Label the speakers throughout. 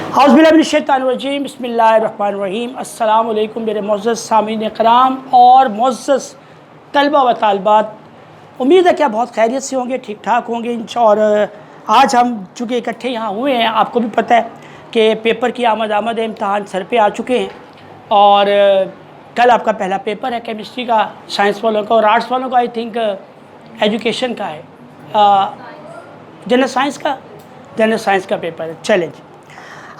Speaker 1: اعوذ باللہ من الشیطان الرجیم، بسم اللہ الرحمن الرحیم۔ السلام علیکم میرے معزز سامعین کرام اور معزز طلبہ و طالبات، امید ہے کہ آپ بہت خیریت سے ہوں گے، ٹھیک ٹھاک ہوں گے اور آج ہم چونکہ اکٹھے یہاں ہوئے ہیں، آپ کو بھی پتہ ہے کہ پیپر کی آمد ہے، امتحان سر پہ آ چکے ہیں اور کل آپ کا پہلا پیپر ہے کیمسٹری کا، سائنس والوں کا، اور آرٹس والوں کا آئی تھنک ایجوکیشن کا ہے، جنرل سائنس کا پیپر ہے۔ چیلنج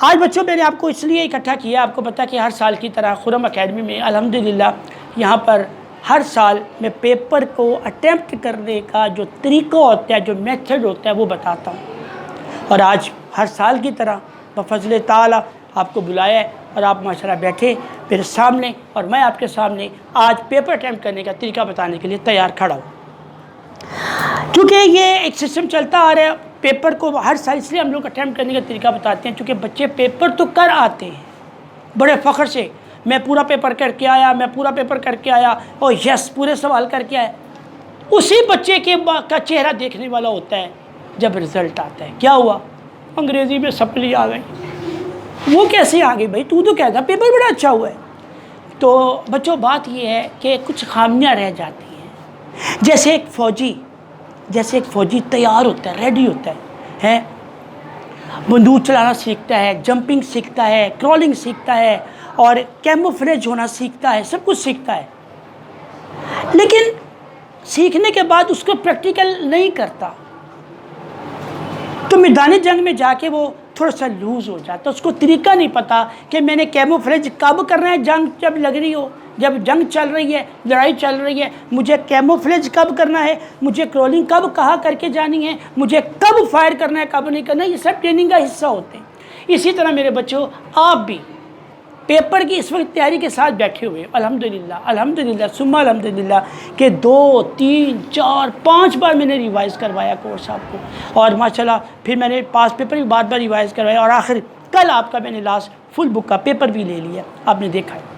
Speaker 1: آج بچوں میں نے آپ کو اس لیے اکٹھا کیا، آپ کو پتہ کہ ہر سال کی طرح خرم اکیڈمی میں الحمدللہ یہاں پر ہر سال میں پیپر کو اٹیمپٹ کرنے کا جو طریقہ ہوتا ہے، جو میتھڈ ہوتا ہے، وہ بتاتا ہوں۔ اور آج ہر سال کی طرح بفضل تعالیٰ آپ کو بلایا ہے اور آپ ماشاءاللہ بیٹھے میرے سامنے اور میں آپ کے سامنے آج پیپر اٹیمپٹ کرنے کا طریقہ بتانے کے لیے تیار کھڑا ہوں۔ چونکہ یہ ایک سسٹم چلتا آ رہا ہے، پیپر کو ہر سال اس لیے ہم لوگ اٹیمپٹ کرنے کا طریقہ بتاتے ہیں چونکہ بچے پیپر تو کر آتے ہیں بڑے فخر سے، میں پورا پیپر کر کے آیا، اور یس پورے سوال کر کے آیا۔ اسی بچے کا چہرہ دیکھنے والا ہوتا ہے جب رزلٹ آتا ہے، کیا ہوا؟ انگریزی میں سپلی آ گئی۔ وہ کیسے آ گئی بھائی؟ تو کہتا پیپر بڑا اچھا ہوا ہے۔ تو بچوں بات یہ ہے کہ کچھ خامیاں رہ جاتی ہیں، جیسے ایک فوجی تیار ہوتا ہے، ریڈی ہوتا ہے، بندوق چلانا سیکھتا ہے، جمپنگ سیکھتا ہے، کرولنگ سیکھتا ہے اور کیموفلیج ہونا سیکھتا ہے، سب کچھ سیکھتا ہے، لیکن سیکھنے کے بعد اس کو پریکٹیکل نہیں کرتا تو میدان جنگ میں جا کے وہ تھوڑا سا لوز ہو جاتا، اس کو طریقہ نہیں پتا کہ میں نے کیموفلیج کب کرنا ہے، جنگ جب لگ رہی ہو، جب جنگ چل رہی ہے، لڑائی چل رہی ہے، مجھے کیموفلیج کب کرنا ہے، مجھے کرولنگ کب کہاں کر کے جانی ہے، مجھے کب فائر کرنا ہے، کب نہیں کرنا ہے، یہ سب ٹریننگ کا حصہ ہوتے ہیں۔ اسی طرح میرے بچوں آپ بھی پیپر کی اس وقت تیاری کے ساتھ بیٹھے ہوئے الحمدللہ ثم الحمدللہ کہ 2 3 4 5 بار میں نے ریوائز کروایا کورس آپ کو، اور ماشاءاللہ پھر میں نے پاس پیپر بھی بار ریوائز کروایا، اور آخر کل آپ کا میں نے لاسٹ فل بک کا پیپر بھی لے لیا، آپ نے دیکھا ہے۔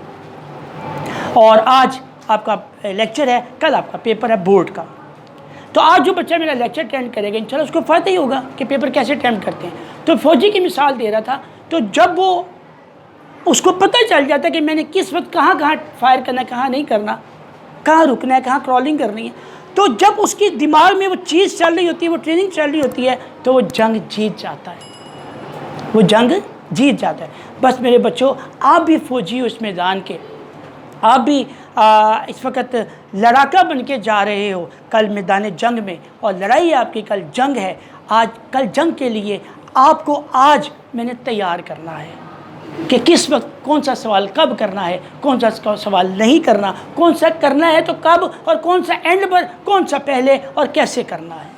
Speaker 1: اور آج آپ کا لیکچر ہے، کل آپ کا پیپر ہے بورڈ کا۔ تو آج جو بچہ میرا لیکچر اٹینڈ کرے گا انشاءاللہ اس کو فائدہ ہی ہوگا کہ پیپر کیسے اٹینڈ کرتے ہیں۔ تو فوجی کی مثال دے رہا تھا، تو جب وہ اس کو پتہ چل جاتا ہے کہ میں نے کس وقت کہاں فائر کرنا ہے، کہاں نہیں کرنا، کہاں رکنا ہے، کہاں کرولنگ کرنی ہے، تو جب اس کی دماغ میں وہ چیز چل رہی ہوتی ہے، وہ ٹریننگ چل رہی ہوتی ہے، تو وہ جنگ جیت جاتا ہے۔ بس میرے بچوں آپ بھی فوجی ہو اس میدان کے، آپ بھی اس وقت لڑاکا بن کے جا رہے ہو کل میدان جنگ میں، اور لڑائی ہے آپ کی، کل جنگ ہے۔ کل جنگ کے لیے آپ کو آج میں نے تیار کرنا ہے کہ کس وقت کون سا سوال کب کرنا ہے، کون سا سوال نہیں کرنا، کون سا کرنا ہے تو کب، اور کون سا اینڈ پر، کون سا پہلے اور کیسے کرنا ہے۔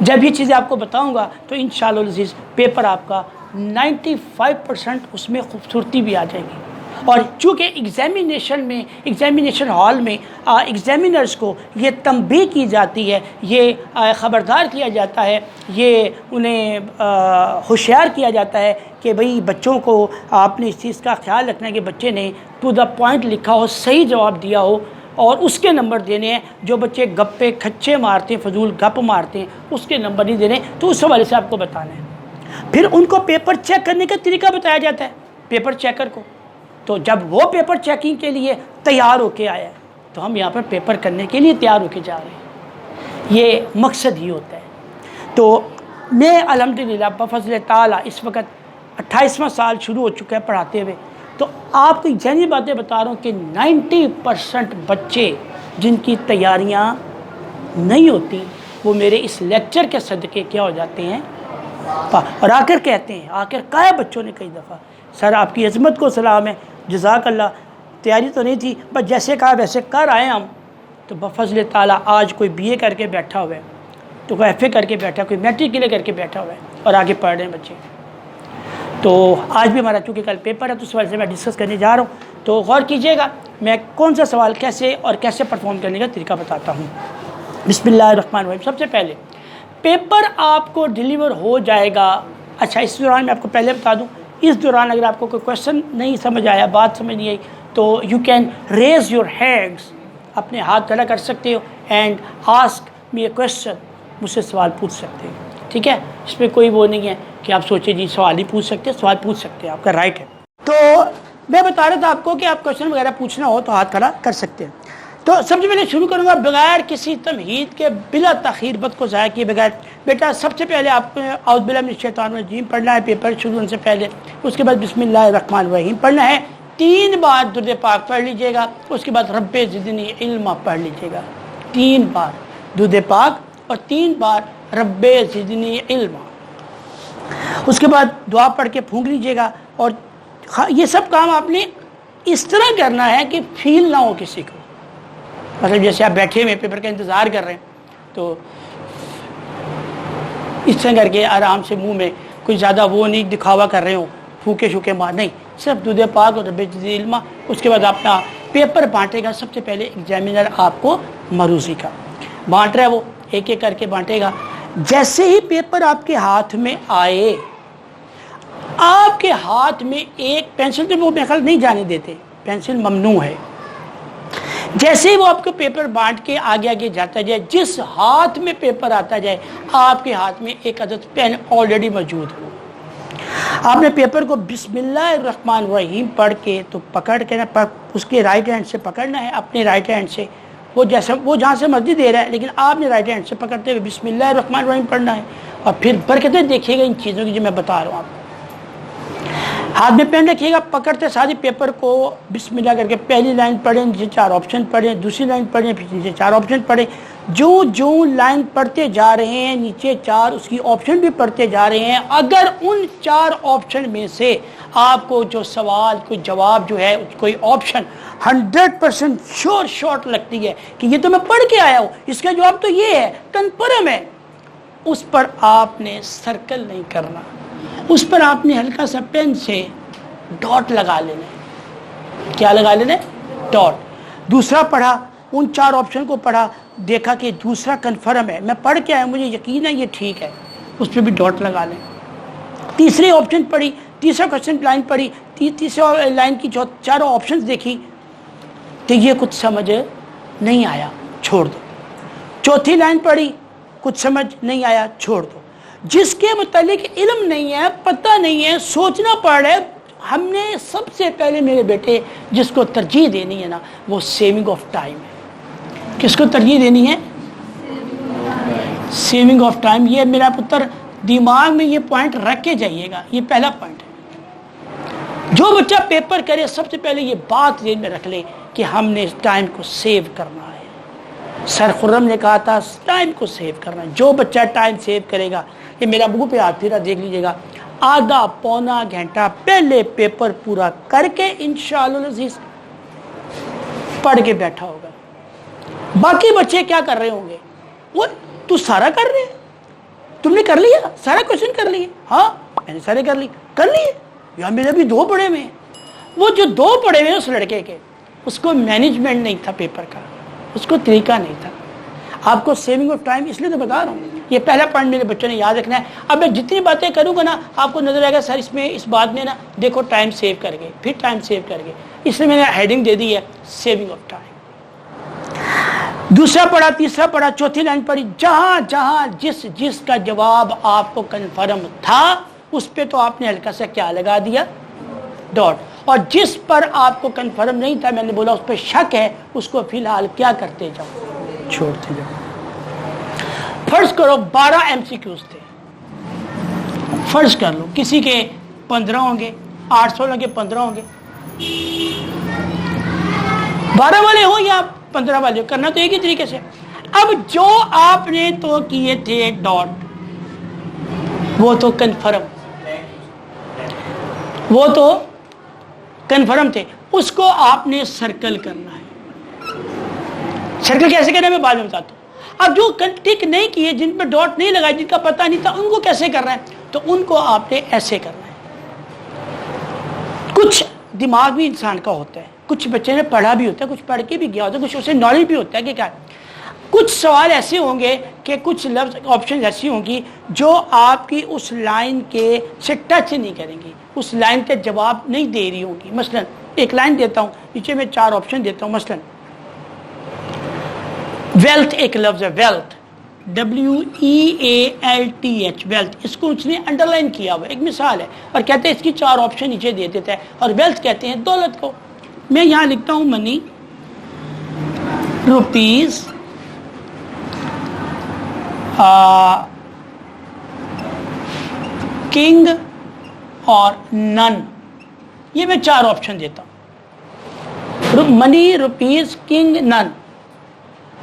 Speaker 1: جب یہ چیزیں آپ کو بتاؤں گا تو انشاءاللہ العزیز پیپر آپ کا 95% اس میں خوبصورتی بھی آ جائے گی۔ اور چونکہ ایگزامینیشن ہال میں ایگزامینرز کو یہ تنبیہ کی جاتی ہے، یہ خبردار کیا جاتا ہے، یہ انہیں ہوشیار کیا جاتا ہے کہ بھئی بچوں کو آپ نے اس چیز کا خیال رکھنا ہے کہ بچے نے ٹو دا پوائنٹ لکھا ہو، صحیح جواب دیا ہو، اور اس کے نمبر دینے ہیں۔ جو بچے گپے کھچے مارتے ہیں، فضول گپ مارتے ہیں، اس کے نمبر نہیں دینے، تو اس حوالے سے آپ کو بتانا ہے۔ پھر ان کو پیپر چیک کرنے کا طریقہ بتایا جاتا ہے پیپر چیکر کو، تو جب وہ پیپر چیکنگ کے لیے تیار ہو کے آیا ہے تو ہم یہاں پر پیپر کرنے کے لیے تیار ہو کے جا رہے ہیں، یہ مقصد ہی ہوتا ہے۔ تو میں الحمدللہ بفضل تعالیٰ اس وقت 28واں سال شروع ہو چکا ہے پڑھاتے ہوئے، تو آپ کو ذہنی باتیں بتا رہا ہوں کہ 90% بچے جن کی تیاریاں نہیں ہوتی وہ میرے اس لیکچر کے صدقے کیا ہو جاتے ہیں، اور آ کر کہتے ہیں، آ کر کہا بچوں نے کئی دفعہ، سر آپ کی عظمت کو سلام ہے، جزاک اللہ، تیاری تو نہیں تھی بس جیسے کہا ویسے کر آئے ہم۔ تو بفضل تعالیٰ آج کوئی BA کر کے بیٹھا ہوا ہے، تو کوئی FA کر کے بیٹھا ہے، کوئی میٹرک کلیئر کر کے بیٹھا ہوا ہے اور آگے پڑھ رہے ہیں بچے۔ تو آج بھی ہمارا چونکہ کل پیپر ہے تو اس وجہ سے میں ڈسکس کرنے جا رہا ہوں، تو غور کیجئے گا میں کون سا سوال کیسے پرفارم کرنے کا طریقہ بتاتا ہوں۔ بسم اللہ الرحمن الرحیم۔ سب سے پہلے پیپر آپ کو ڈیلیور ہو جائے گا۔ اچھا اس دوران میں آپ کو پہلے بتا دوں، اس دوران اگر آپ کو کوئی کویشچن نہیں سمجھ آیا، بات سمجھ نہیں آئی، تو you can raise your hands, اپنے ہاتھ کھڑا کر سکتے ہو، and ask me a question, مجھ سے سوال پوچھ سکتے ہو، ٹھیک ہے؟ اس میں کوئی وہ نہیں ہے کہ آپ سوچیں جی سوال ہی پوچھ سکتے ہیں، سوال پوچھ سکتے ہیں، آپ کا رائٹ ہے۔ تو میں بتا رہا تھا آپ کو کہ آپ کوشچن وغیرہ پوچھنا ہو تو ہاتھ کھڑا کر سکتے ہیں۔ تو سب سے پہلے شروع کروں گا بغیر کسی تمہید کے، بلا تاخیر، وقت کو ضائع کیے بغیر۔ بیٹا سب سے پہلے آپ کو اعوذ باللہ من الشیطان الرجیم پڑھنا ہے پیپر شروع ہونے سے پہلے، اس کے بعد بسم اللہ الرحمن الرحیم پڑھنا ہے، 3 بار درود پاک پڑھ لیجئے گا، اس کے بعد رب زدنی علما پڑھ لیجئے گا، 3 بار درود پاک اور 3 بار رب زدنی علما۔ اس کے بعد دعا پڑھ کے پھونک لیجئے گا، اور یہ سب کام آپ نے اس طرح کرنا ہے کہ فیل نہ ہو کسی کو، مطلب جیسے آپ بیٹھے ہوئے پیپر کا انتظار کر رہے ہیں تو اس طرح کر کے آرام سے منہ میں کوئی زیادہ وہ نہیں دکھاوا کر رہے ہوں، پھونکے شوکے مار نہیں، صرف درود پاک اور رب زدنی علما۔ اس کے بعد اپنا پیپر بانٹے گا، سب سے پہلے ایگزامینر آپ کو مروزی کا بانٹ رہا ہے، وہ ایک ایک کر کے بانٹے گا۔ جیسے ہی پیپر آپ کے ہاتھ میں آئے، آپ کے ہاتھ میں ایک پینسل تو وہ خیال نہیں جانے دیتے، پینسل ممنوع ہے، جیسے ہی وہ آپ کو پیپر بانٹ کے آگے آگے جاتا جائے، جس ہاتھ میں پیپر آتا جائے آپ کے ہاتھ میں ایک عدد پین آلریڈی موجود ہو۔ آپ نے پیپر کو بسم اللہ الرحمن الرحیم پڑھ کے تو پکڑ کے نا، اس کے رائٹ ہینڈ سے پکڑنا ہے، اپنے رائٹ ہینڈ سے، وہ جہاں سے مرضی دے رہا ہے لیکن آپ نے رائٹ ہینڈ سے پکڑتے ہوئے بسم اللہ الرحمن الرحیم پڑھنا ہے، اور پھر برکتیں دیکھیے گا ان چیزوں کی جو میں بتا رہا ہوں آپ کو۔ ہاتھ میں پین رکھیے گا، پکڑتے ساتھ ہی پیپر کو بسم اللہ کر کے پہلی لائن پڑھیں، نیچے 4 آپشن پڑھیں، دوسری لائن پڑھیں، پھر نیچے 4 آپشن پڑھیں، جو لائن پڑھتے جا رہے ہیں نیچے 4 اس کی آپشن بھی پڑھتے جا رہے ہیں۔ اگر ان 4 آپشن میں سے آپ کو جو سوال کوئی جواب جو ہے کوئی آپشن 100% شارٹ لگتی ہے کہ یہ تو میں پڑھ کے آیا ہوں، اس کا جواب تو یہ ہے، کنفرم ہے، اس پر آپ نے سرکل نہیں کرنا، اس پر آپ نے ہلکا سا پین سے ڈاٹ لگا لینا۔ کیا لگا لینا؟ ڈاٹ۔ دوسرا پڑھا، ان 4 آپشن کو پڑھا، دیکھا کہ دوسرا کنفرم ہے، میں پڑھ کے آیا، مجھے یقین ہے یہ ٹھیک ہے، اس پہ بھی ڈاٹ لگا لیں۔ تیسری آپشن پڑھی، تیسرا کوشچن لائن پڑھی، تیسرا لائن کی 4 آپشنز دیکھی تو یہ کچھ سمجھ نہیں آیا، چھوڑ دو۔ چوتھی لائن پڑھی، کچھ سمجھ نہیں آیا، چھوڑ دو۔ جس کے متعلق علم نہیں ہے، پتہ نہیں ہے، سوچنا پڑ رہا ہے، ہم نے سب سے پہلے میرے بیٹے جس کو ترجیح دینی ہے نا، وہ سیونگ آف ٹائم ہے۔ کس کو ترجیح دینی ہے؟ Saving of time. یہ میرا پتر دماغ میں یہ پوائنٹ رکھ کے جائیے گا، یہ پہلا پوائنٹ ہے۔ جو بچہ پیپر کرے سب سے پہلے یہ بات ذہن میں رکھ لے کہ ہم نے اس ٹائم کو سیو کرنا ہے۔ سر خرم نے کہا تھا ٹائم کو سیو کرنا ہے، جو بچہ ٹائم سیو کرے گا، یہ میرا منہ پہ ہاتھ پھیرا دیکھ لیجیے گا، آدھا پونا گھنٹہ پہلے پیپر پورا کر کے انشاءاللہ العزیز پڑھ کے بیٹھا ہوگا۔ باقی بچے کیا کر رہے ہوں گے؟ وہ تو سارا کر رہے ہیں، تم نے کر لیا سارا کوشچن کر لیے؟ ہاں میں نے سارے کر لیے یا میرے بھی 2 پڑھے ہوئے ہیں۔ وہ جو 2 پڑھے ہوئے ہیں اس لڑکے کے، اس کو مینجمنٹ نہیں تھا پیپر کا، اس کو طریقہ نہیں تھا۔ آپ کو سیونگ آف ٹائم اس لیے تو بتا رہا ہوں، یہ پہلا پوائنٹ میرے بچوں نے یاد رکھنا ہے۔ اب میں جتنی باتیں کروں گا نا آپ کو نظر آئے گا سر اس بات میں نا دیکھو ٹائم سیو کر گئے، پھر ٹائم سیو کر گئے، اس لیے میں نے ہیڈنگ دے دی ہے سیونگ آف ٹائم۔ دوسرا پڑھا، تیسرا پڑھا، چوتھی لائن پڑھی، جہاں جس کا جواب آپ کو کنفرم تھا اس پہ تو آپ نے ہلکا سا کیا لگا دیا؟ ڈاٹ۔ اور جس پر آپ کو کنفرم نہیں تھا میں نے بولا اس پہ شک ہے، اس کو فی الحال کیا کرتے جاؤ؟ چھوڑتے جاؤ۔ فرض کرو 12 MCQs تھے، فرض کر لو کسی کے 15 ہوں گے، 800 کے 15 ہوں گے، 12 والے ہوں یا 15 والے ہو، کرنا تو ایک ہی طریقے سے۔ اب جو آپ نے تو کیے تھے ڈاٹ، وہ تو کنفرم تھے، اس کو آپ نے سرکل کرنا ہے۔ سرکل کیسے کرنا ہے میں بعد میں بتاتا ہوں۔ اب جو ٹک نہیں کیے، جن پہ ڈاٹ نہیں لگا، جن کا پتہ نہیں تھا، ان کو کیسے کرنا ہے؟ تو ان کو آپ نے ایسے کرنا ہے۔ کچھ دماغ بھی انسان کا ہوتا ہے، کچھ بچے نے پڑھا بھی ہوتا ہے، کچھ پڑھ کے بھی گیا ہوتا ہے، کچھ اسے نالج بھی ہوتا ہے کہ کیا ہے۔ کچھ سوال ایسے ہوں گے کہ کچھ لفظ آپشن ایسی ہوں گی جو آپ کی اس لائن کے سے ٹچ نہیں کریں گی، اس لائن کے جواب نہیں دے رہی ہوں گی۔ مثلا ایک لائن دیتا ہوں، نیچے میں 4 آپشن دیتا ہوں، مثلا ویلتھ ایک لفظ ہے، ویلتھ WEALTH ویلتھ، اس کو اس نے انڈر لائن کیا ہوا، ایک مثال ہے، اور کہتے ہیں اس کی 4 آپشن نیچے دے دیتا ہے، اور ویلتھ کہتے ہیں دولت کو۔ میں یہاں لکھتا ہوں منی، روپیز، کنگ اور نن، یہ میں 4 آپشن دیتا ہوں، منی، روپیز، کنگ، نن۔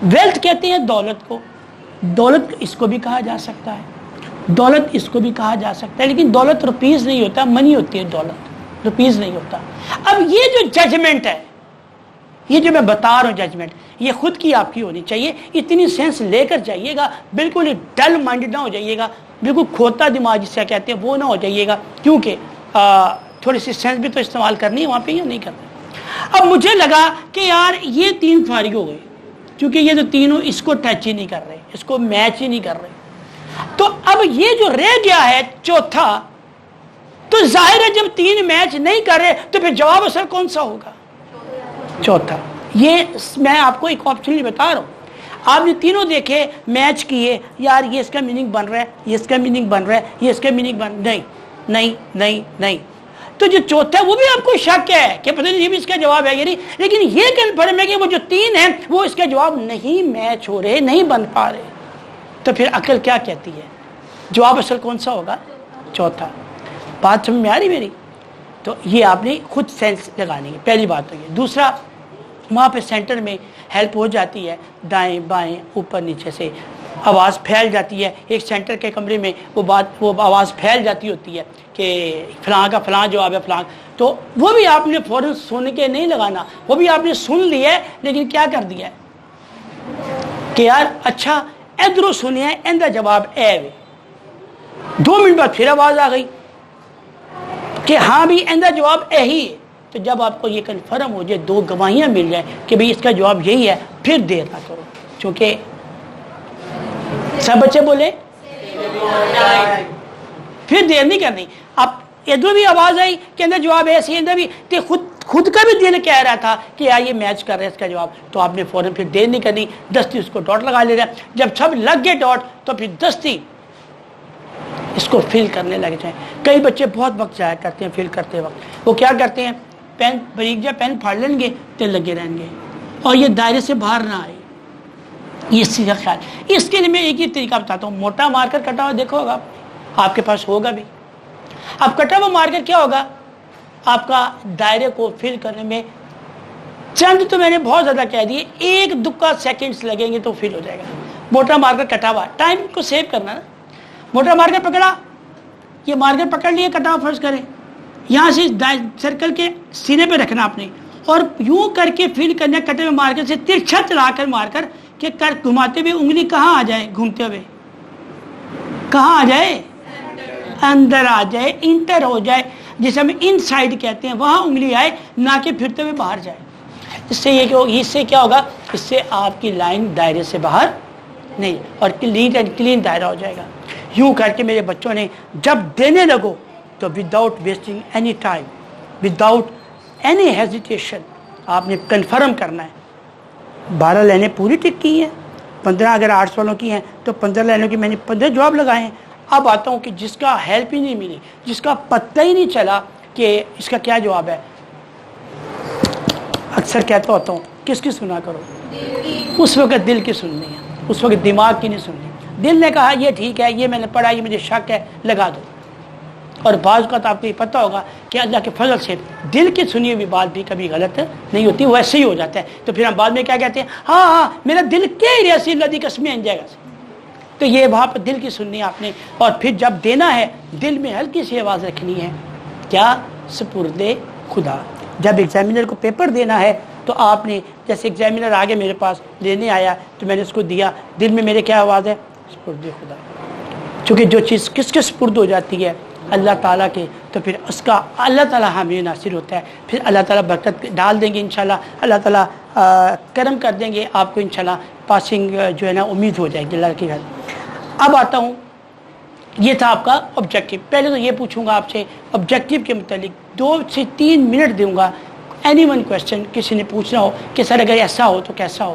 Speaker 1: ویلتھ کہتے ہیں دولت کو، دولت اس کو بھی کہا جا سکتا ہے، دولت اس کو بھی کہا جا سکتا ہے، لیکن دولت روپیز نہیں ہوتا، منی ہوتی ہے دولت، روپیز نہیں ہوتا۔ اب یہ جو ججمنٹ ہے، یہ جو میں بتا رہا ہوں ججمنٹ، یہ خود کی آپ کی ہونی چاہیے، اتنی سینس لے کر جائیے گا، بالکل ڈل مائنڈ نہ ہو جائیے گا، بالکل کھوتا دماغ جسے کہتے ہیں وہ نہ ہو جائیے گا، کیونکہ تھوڑی سی سینس بھی تو استعمال کرنی ہے وہاں پہ، یا نہیں کرنا۔ اب مجھے لگا کہ یار یہ 3 فارغ ہو گئے، کیونکہ یہ تو تینوں اس کو ٹچ ہی نہیں کر رہے، اس کو میچ ہی نہیں کر رہے، تو اب یہ جو رہ گیا ہے چوتھا، تو ظاہر ہے جب 3 میچ نہیں کر رہے تو پھر جواب اصل کون سا ہوگا؟ چوتھا۔ یہ میں آپ کو ایک آپشن بتا رہا ہوں، آپ نے تینوں دیکھے، میچ کیے، یار یہ اس کا میننگ بن رہا ہے، یہ اس کا میننگ بن رہا ہے، یہ اس کا میننگ بن، نہیں نہیں نہیں نہیں، تو جو چوتھا ہے وہ بھی آپ کو شک ہے کہ پتہ نہیں یہ بھی اس کا جواب ہے یا نہیں، لیکن یہ کنفرم ہے کہ وہ جو 3 ہیں وہ اس کا جواب نہیں میچ ہو رہے، نہیں بن پا رہے، تو پھر عقل کیا کہتی ہے؟ جواب اصل کون سا ہوگا؟ چوتھا۔ بات سمجھ میں آ رہی میری؟ تو یہ آپ نے خود سینس لگانی ہے، پہلی بات تو یہ۔ دوسرا، وہاں پہ سینٹر میں ہیلپ ہو جاتی ہے، دائیں بائیں اوپر نیچے سے آواز پھیل جاتی ہے، ایک سینٹر کے کمرے میں وہ آواز پھیل جاتی ہوتی ہے کہ فلاں کا فلاں جواب ہے فلاں، تو وہ بھی آپ نے فوراً سن کے نہیں لگانا، وہ بھی آپ نے سن لیا ہے، لیکن کیا کر دیا ہے کہ یار اچھا ادھروں سنیا اندر جواب اے وے، 2 منٹ بعد پھر آواز آ گئی کہ ہاں بھی اندر جواب اے ہی ہے، تو جب آپ کو یہ کنفرم ہو جائے، 2 گواہیاں مل جائیں کہ بھئی اس کا جواب یہی ہے، پھر دیر نہ کرو، چونکہ سب بچے بولے پھر دیر نہیں کرنی۔ اب ادھر بھی آواز آئی کہ اندر جواب ایسی، اندر بھی تو خود کا بھی دل کہہ رہا تھا کہ یار یہ میچ کر رہا ہے اس کا جواب، تو آپ نے فوراً پھر دیر نہیں کرنی، دستی اس کو ڈاٹ لگا لے رہا ہے، جب سب لگ گئے ڈاٹ تو پھر دستی اس کو فل کرنے لگ جائیں۔ کئی بچے بہت وقت ضائع کرتے ہیں فل کرتے وقت، وہ کیا کرتے ہیں، پین بریک جا پین پھاڑ لیں گے تو لگے رہیں گے، اور یہ دائرے سے باہر نہ آئے، یہ اسی کا خیال۔ اس کے لیے میں ایک ہی طریقہ بتاتا ہوں، موٹا مارکر کٹا ہوا دیکھو ہوگا آپ کے پاس ہوگا بھی، اب کٹا ہوا مارکر کیا ہوگا، آپ کا دائرے کو فل کرنے میں چند تو میں نے بہت زیادہ کہہ دیے، 1 دکا سیکنڈز لگیں گے تو فل ہو جائے گا۔ موٹا مارکر کٹا ہوا، ٹائم کو سیو کرنا نا، موٹا مارکر پکڑا، یہ مارکر پکڑ لیے کٹا ہوا، فرض کریں یہاں سے سرکل کے سینے پہ رکھنا آپ نے، اور یوں کر کے فل کرنا کٹے ہوئے مارکر سے، ترچھا چلا کر مارکر کہ گھماتے ہوئے انگلی کہاں آ جائے، گھومتے ہوئے کہاں آ جائے، اندر آ جائے، انٹر ہو جائے، جسے ہم ان سائڈ کہتے ہیں، وہاں انگلی آئے، نہ کہ پھرتے ہوئے باہر جائے۔ اس سے کیا ہوگا، اس سے آپ کی لائن دائرے سے باہر نہیں، اور نیٹ اینڈ کلین دائرہ ہو جائے گا۔ یوں کر کے میرے بچوں نے جب دینے لگو تو without wasting any time, without any hesitation آپ نے کنفرم کرنا ہے۔ 12 لائنیں پوری ٹک کی ہیں، 15 اگر آرٹس والوں کی ہیں تو 15 لائنوں کی میں نے 15 جواب لگائے ہیں۔ اب آتا ہوں کہ جس کا ہیلپ ہی نہیں ملی، جس کا پتہ ہی نہیں چلا کہ اس کا کیا جواب ہے، اکثر کہتا ہوتا ہوں کس کی سنا کرو، اس وقت دل کی سننی ہے، اس وقت دماغ کی نہیں سننی۔ دل نے کہا یہ ٹھیک ہے، یہ میں نے پڑھا، یہ مجھے شک ہے، لگا دو۔ اور بعض اوقات آپ کو یہ پتہ ہوگا کہ اللہ کے فضل سے دل کی سنی ہوئی بات بھی کبھی غلط نہیں ہوتی، ویسے ہی ہو جاتا ہے، تو پھر ہم بعد میں کیا کہتے ہیں، ہاں میرا دل کہہ رہا سی اللہ دی قسمیں ان جائے گا، تو یہ وہاں پر دل کی سننی آپ نے۔ اور پھر جب دینا ہے دل میں ہلکی سی آواز رکھنی ہے، کیا، سپرد خدا۔ جب ایگزامینر کو پیپر دینا ہے تو آپ نے، جیسے ایگزامینر آگے میرے پاس لینے آیا تو میں نے اس کو دیا، دل میں میرے کیا آواز ہے، سپرد خدا۔ چونکہ جو چیز کس کے سپرد ہو جاتی ہے، اللہ تعالیٰ کے، تو پھر اس کا اللہ تعالیٰ حامی ناصر ہوتا ہے، پھر اللہ تعالیٰ برکت ڈال دیں گے انشاءاللہ، اللہ تعالیٰ کرم کر دیں گے آپ کو، انشاءاللہ پاسنگ جو ہے نا امید ہو جائے گی اللہ کی گھر۔ اب آتا ہوں، یہ تھا آپ کا آبجیکٹیو۔ پہلے تو یہ پوچھوں گا آپ سے آبجیکٹیو کے متعلق 2 سے 3 منٹ دوں گا، اینی ون کویسچن کسی نے پوچھنا ہو کہ سر اگر ایسا ہو تو کیسا ہو،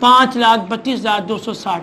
Speaker 1: 5,32,260,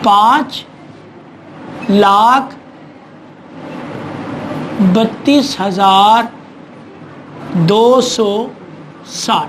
Speaker 1: 5,32,260,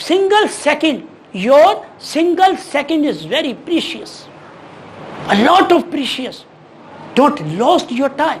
Speaker 1: single second, your single second is very precious, a lot of precious. Don't lost your time.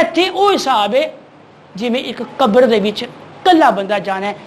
Speaker 1: ਇੱਥੇ ਉਹ ਹਿਸਾਬ ਹੈ ਜਿਵੇਂ ਇੱਕ ਕਬਰ ਦੇ ਵਿੱਚ ਕੱਲਾ ਬੰਦਾ ਜਾਣਾ ਹੈ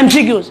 Speaker 1: MCQs।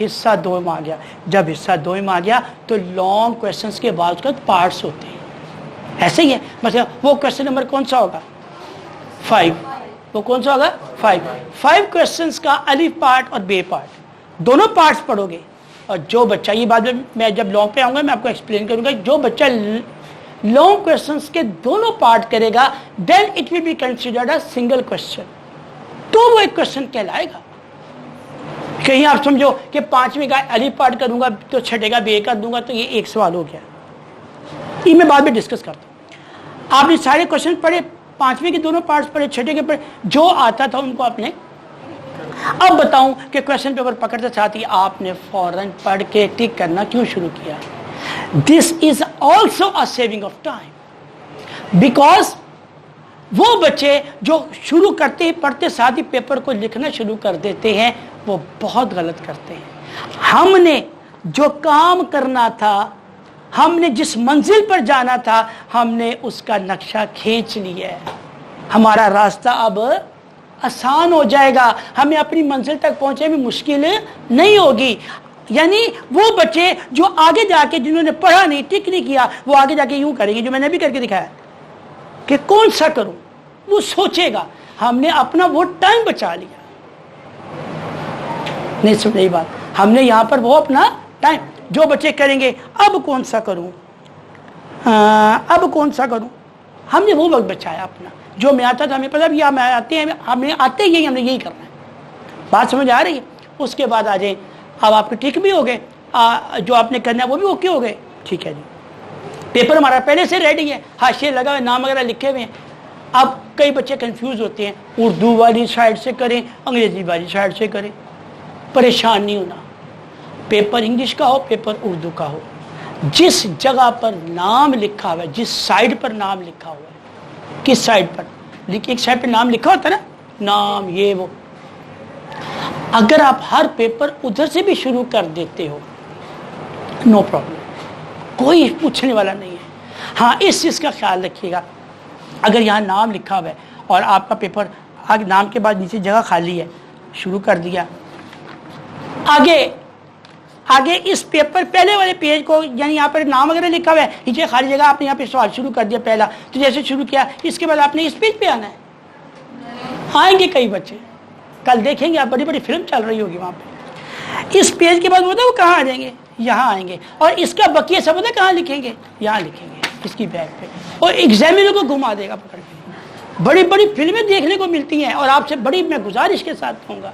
Speaker 1: حصہ 2 میں آ گیا. جب حصہ 2 میں آ گیا تو لانگ کویشچنس کے بعد پارٹس ہوتے ہیں. ایسے ہی ہے. مثلا وہ کویشچن نمبر کون سا ہوگا؟ 5. وہ کون سا ہوگا؟ 5 کویشچنس کا الف پارٹ اور بے پارٹ دونوں پارٹس پڑھو گے. اور جو بچہ، یہ بعد میں جب لانگ پہ آؤں گا میں آپ کو ایکسپلین کروں گا، جو بچہ لانگ کویشچنس کے دونوں پارٹ کرے گا then it will be considered a single question, تو وہ ایک کویشچن کہلائے گا. کہیں آپ سمجھو کہ 5ویں کا الف پارٹ کروں گا تو 6 کا بے کر دوں گا تو یہ ایک سوال ہو گیا. یہ میں بعد میں ڈسکس کرتا ہوں. آپ نے سارے کویشچن پڑھے، 5ویں کے دونوں پارٹس پڑھے، 6 کے پڑھے، جو آتا تھا ان کو آپ نے. اب بتاؤں کہ کویشچن پیپر پکڑتے ساتھ ہی آپ نے فوراً پڑھ کے ٹک کرنا کیوں شروع کیا؟ This is also a saving of time, because وہ بچے جو شروع کرتے ہی پڑھتے ساتھ ہی پیپر کو لکھنا شروع کر دیتے ہیں وہ بہت غلط کرتے ہیں. ہم نے جو کام کرنا تھا، ہم نے جس منزل پر جانا تھا، ہم نے اس کا نقشہ کھینچ لیا ہے. ہمارا راستہ اب آسان ہو جائے گا، ہمیں اپنی منزل تک پہنچنے میں مشکل نہیں ہوگی. یعنی وہ بچے جو آگے جا کے جنہوں نے پڑھا نہیں، ٹک نہیں کیا، وہ آگے جا کے یوں کریں گے جو میں نے بھی کر کے دکھایا کہ کون سا کروں. وہ سوچے گا. ہم نے اپنا وہ ٹائم بچا لیا. نہیں سن رہی بات؟ ہم نے یہاں پر وہ اپنا ٹائم، جو بچے کریں گے اب کون سا کروں، اب کون سا کروں، ہم نے وہ وقت بچایا اپنا. جو میں آتا تھا ہمیں پتا بھی ہمیں آتے ہی ہم نے یہی کرنا ہے. بات سمجھ آ رہی ہے؟ اس کے بعد آ جائیں. اب آپ کے ٹھیک بھی ہو گئے، جو آپ نے کرنا ہے وہ بھی اوکے ہو گئے. ٹھیک ہے جی، پیپر ہمارا پہلے سے ریڈی ہے، حاشیے لگا ہوئے، نام وغیرہ لکھے ہوئے ہیں. اب کئی بچے کنفیوز ہوتے ہیں، اردو والی سائڈ سے کریں انگریزی والی سائڈ سے کریں. پریشان نہیں ہونا. پیپر انگلش کا ہو، پیپر اردو کا ہو، جس جگہ پر نام لکھا ہوا ہے، جس سائڈ پر نام لکھا ہوا ہے، کس سائڈ پر، ایک سائڈ پہ نام لکھا ہوتا ہے نا، نام یہ وہ، اگر آپ ہر پیپر ادھر سے بھی شروع کر دیتے ہو نو پرابلم، کوئی پوچھنے والا نہیں ہے. ہاں اس چیز کا خیال رکھیے گا، اگر یہاں نام لکھا ہوا ہے اور آپ کا پیپر آگے نام کے بعد نیچے جگہ خالی ہے، شروع کر دیا، آگے اس پیپر پہلے والے پیج کو، یعنی یہاں پر نام وغیرہ لکھا ہوا ہے، نیچے خالی جگہ، آپ نے یہاں پہ سوال شروع کر دیا پہلا، تو جیسے شروع کیا اس کے بعد آپ نے اس پیج پہ آنا ہے. آئیں گے کئی بچے، کل دیکھیں گے آپ، بڑی بڑی فلم چل رہی ہوگی وہاں پہ. اس پیج کے بعد ہوتا ہے وہ کہاں آ جائیں گے، یہاں آئیں گے، اور اس کا بقیہ سب ہوتا ہے کہاں لکھیں گے، یہاں لکھیں گے اس کی بیک پہ، اور ایگزامینر کو گھما دے گا پکڑ کے. بڑی بڑی فلمیں دیکھنے کو ملتی ہیں، اور آپ سے بڑی میں گزارش کے ساتھ کہوں گا،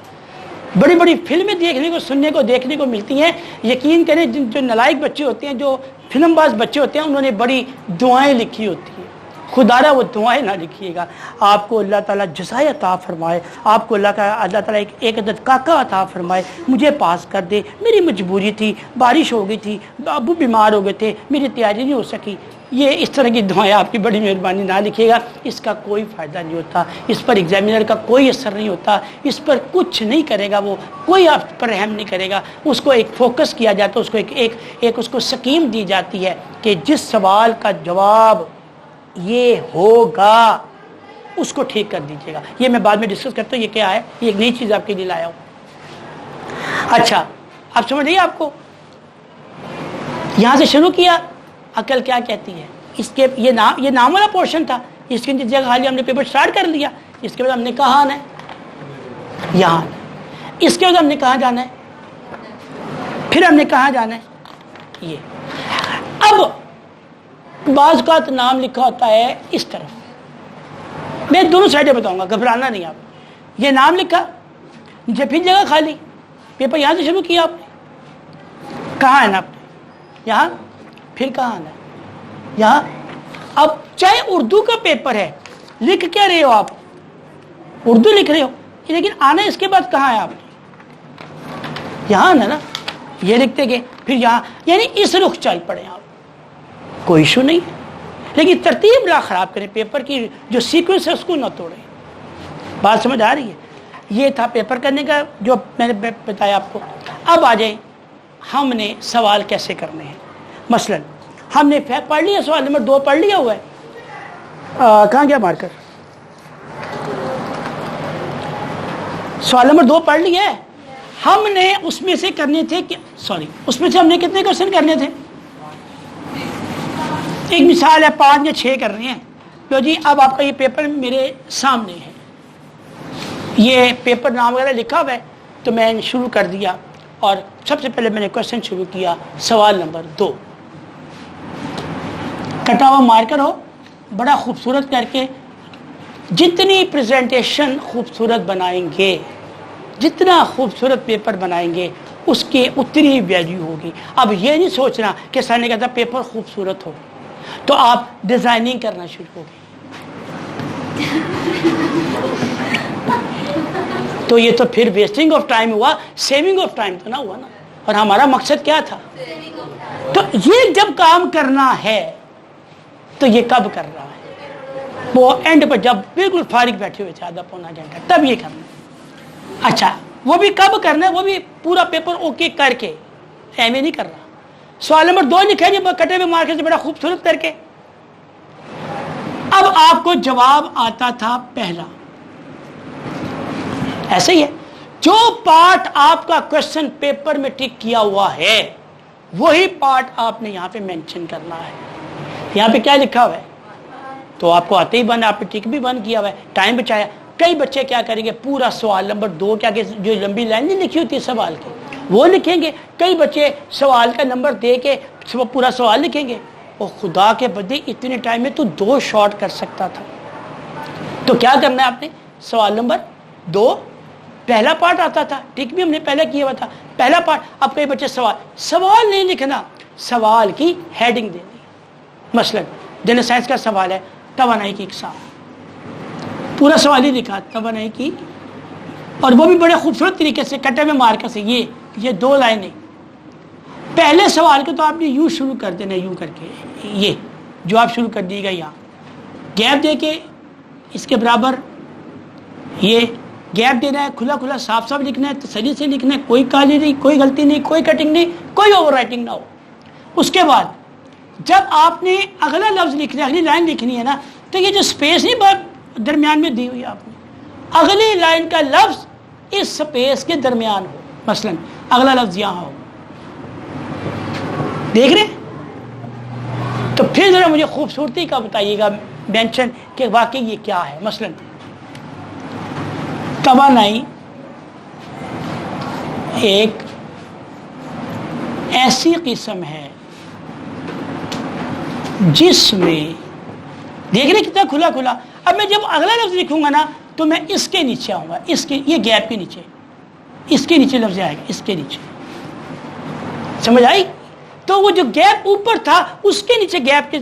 Speaker 1: بڑی بڑی فلمیں دیکھنے کو، سننے کو، دیکھنے کو ملتی ہیں. یقین کریں جو نالائق بچے ہوتے ہیں، جو فلم باز بچے ہوتے ہیں، انہوں نے بڑی دعائیں لکھی ہوتی ہیں. خدا وہ دعائیں نہ لکھیے گا. آپ کو اللہ تعالیٰ جزائے عطا فرمائے، آپ کو اللہ تعالیٰ ایک عدد کاکا عطا فرمائے. مجھے پاس کر دے، میری مجبوری تھی، بارش ہو گئی تھی، ابو بیمار ہو گئے تھے، میری تیاری نہیں ہو سکی. یہ اس طرح کی دعائیں آپ کی بڑی مہربانی نہ لکھیے گا، اس کا کوئی فائدہ نہیں ہوتا، اس پر ایگزامینر کا کوئی اثر نہیں ہوتا، اس پر کچھ نہیں کرے گا، وہ کوئی آپ پر رحم نہیں کرے گا. اس کو ایک فوکس کیا جاتا ہے، اس کو ایک اس کو سکیم دی جاتی ہے کہ جس سوال کا جواب یہ ہوگا اس کو ٹھیک کر دیجیے گا. یہ میں بعد میں ڈسکس کرتا ہوں یہ کیا ہے، یہ ایک نئی چیز آپ کے لیے لایا ہوں. اچھا آپ سمجھ رہیے، آپ کو یہاں سے شروع کیا، عقل کیا کہتی ہے، اس کے یہ نام والا پورشن تھا، اس کی جگہ خالی ہم نے پیپر سٹارٹ کر لیا. اس کے بعد ہم نے کہاں آنا ہے، یہاں. اس کے بعد ہم نے کہاں جانا ہے، پھر ہم نے کہاں جانا ہے، یہ. اب بعض کا نام لکھا ہوتا ہے اس طرف، میں دونوں سائڈیں بتاؤں گا، گھبرانا نہیں. آپ یہ نام لکھا، نیچے پھر جگہ خالی، پیپر یہاں سے شروع کیا آپ نے، کہاں ہے نا آپ نے، یہاں، پھر کہاں آنا ہے، یہاں. اب چاہے اردو کا پیپر ہے، لکھ کیا رہے ہو آپ، اردو لکھ رہے ہو، لیکن آنا اس کے بعد کہاں ہے آپ نے، یہاں آنا نا، یہ لکھتے گئے، پھر یہاں، یعنی اس رخ چل پڑے آپ، کوئی ایشو نہیں. لیکن ترتیب نہ خراب کریں، پیپر کی جو سیکوینس ہے اس کو نہ توڑیں. بات سمجھ آ رہی ہے؟ یہ تھا پیپر کرنے کا جو میں نے بتایا آپ کو. اب آ جائیں ہم نے سوال کیسے کرنے ہیں. مثلا ہم نے پڑھ لیا سوال نمبر 2 پڑھ لیا ہوا ہے، کہاں گیا مارکر، سوال نمبر 2 پڑھ لیا ہے. ہم نے اس میں سے کرنے تھے کہ اس میں سے ہم نے کتنے کوشچن کرنے تھے؟ ایک مثال ہے 5 یا 6 کر رہے ہیں. لو جی اب آپ کا یہ پیپر میرے سامنے ہے, یہ پیپر نام وغیرہ لکھا ہوا ہے, تو میں نے شروع کر دیا اور سب سے پہلے میں نے کوشچن شروع کیا. سوال نمبر 2, کٹا ہوا مارکر ہو, بڑا خوبصورت کر کے, جتنی پریزنٹیشن خوبصورت بنائیں گے, جتنا خوبصورت پیپر بنائیں گے, اس کی اتنی ہی ویلیو ہوگی. اب یہ نہیں سوچنا کہ سر نے کہا تھا پیپر خوبصورت ہو تو آپ ڈیزائننگ کرنا شروع ہو گئے. تو یہ تو پھر ویسٹنگ آف ٹائم ہوا, سیونگ آف ٹائم تو نہ ہوا نا. اور ہمارا مقصد کیا تھا؟ تو یہ جب کام کرنا ہے تو یہ کب کر رہا ہے؟ وہ اینڈ پر جب بالکل فارغ بیٹھے ہوئے تھے, آدھا پونا گھنٹہ, تب یہ کرنا. اچھا وہ بھی کب کرنا ہے؟ وہ بھی پورا پیپر اوکے کر کے, ایم اے نہیں کر رہا. سوال نمبر 2 لکھا جی کٹے ہوئے مارکر سے بڑا خوبصورت کر کے. اب آپ کو جواب آتا تھا پہلا, ایسے ہی ہے, جو پارٹ آپ کا کوشچن پیپر میں ٹک کیا ہوا ہے وہی پارٹ آپ نے یہاں پہ مینشن کرنا ہے. یہاں پہ کیا لکھا ہوا ہے تو آپ کو آتے ہی بند, آپ نے ٹک بھی بند کیا ہوا ہے, ٹائم بچایا. کئی بچے کیا کریں گے, پورا سوال نمبر 2 کیا کہ جو لمبی لائن نہیں لکھی ہوتی سوال کی وہ لکھیں گے. کئی بچے سوال کا نمبر دے کے پورا سوال لکھیں گے. اور خدا کے بدلے اتنے ٹائم میں تو 2 شارٹ کر سکتا تھا. تو کیا کرنا ہے آپ نے؟ سوال نمبر 2 پہلا پارٹ آتا تھا, ٹک بھی ہم نے پہلے کیا ہوا تھا, پہلا پارٹ. اب کئی بچے سوال نہیں لکھنا, سوال کی ہیڈنگ دینی. مثلا جنرل سائنس کا سوال ہے توانائی کی اقسام, پورا سوال ہی لکھا توانائی کی, اور وہ بھی بڑے خوبصورت طریقے سے کٹے ہوئے مارکر سے. یہ 2 لائنیں پہلے سوال کے تو آپ نے یوں شروع کر دینا, یوں کر کے یہ جو آپ شروع کر دیے گا, یہاں گیپ دے کے اس کے برابر یہ گیپ دینا ہے, کھلا کھلا صاف صاف لکھنا ہے, تسلی سے لکھنا ہے, کوئی کالی نہیں, کوئی غلطی نہیں, کوئی کٹنگ نہیں, کوئی اوور رائٹنگ نہ ہو. اس کے بعد جب آپ نے اگلا لفظ لکھنا ہے, اگلی لائن لکھنی ہے نا, تو یہ جو سپیس نہیں درمیان میں دی ہوئی آپ نے, اگلی لائن کا لفظ اس سپیس کے درمیان ہو. مثلا اگلا لفظ یہاں ہو, دیکھ رہے؟ تو پھر ذرا مجھے خوبصورتی کا بتائیے گا مینشن کہ واقعی یہ کیا ہے. مثلا توانائی ایک ایسی قسم ہے جس میں, دیکھ رہے کتنا کھلا کھلا. اب میں جب اگلا لفظ لکھوں گا نا تو میں اس کے نیچے آؤں گا, اس کے, یہ گیپ کے نیچے, اس کے نیچے لفظ آئے گا, اس کے نیچے. سمجھ آئی؟ تو وہ جو گیپ اوپر تھا اس کے نیچے گیپ کے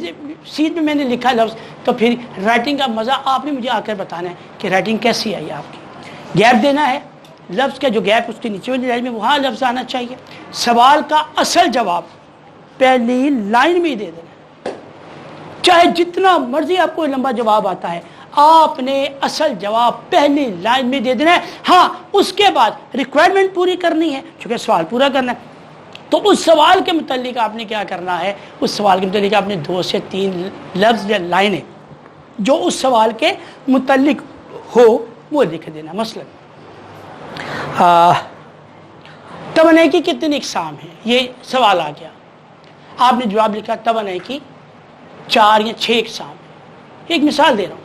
Speaker 1: سیٹ میں میں نے لکھا لفظ. تو پھر رائٹنگ کا مزہ آپ نے مجھے آ کر بتانا ہے کہ رائٹنگ کیسی آئی آپ کی. گیپ دینا ہے, لفظ کا جو گیپ اس کے نیچے والی لائن میں وہاں لفظ آنا چاہیے. سوال کا اصل جواب پہلی لائن میں ہی دے دینا, چاہے جتنا مرضی آپ کو لمبا جواب آتا ہے, آپ نے اصل جواب پہلی لائن میں دے دینا ہے. ہاں اس کے بعد ریکوائرمنٹ پوری کرنی ہے, چونکہ سوال پورا کرنا ہے. تو اس سوال کے متعلق آپ نے کیا کرنا ہے, اس سوال کے متعلق آپ نے 2 سے 3 لفظ یا لائنیں جو اس سوال کے متعلق ہو وہ لکھ دینا. مثلا توانائی کی کتنی اقسام ہیں, یہ سوال آ گیا, آپ نے جواب لکھا توانائی کی 4 یا 6 اقسام. ایک مثال دے رہا ہوں.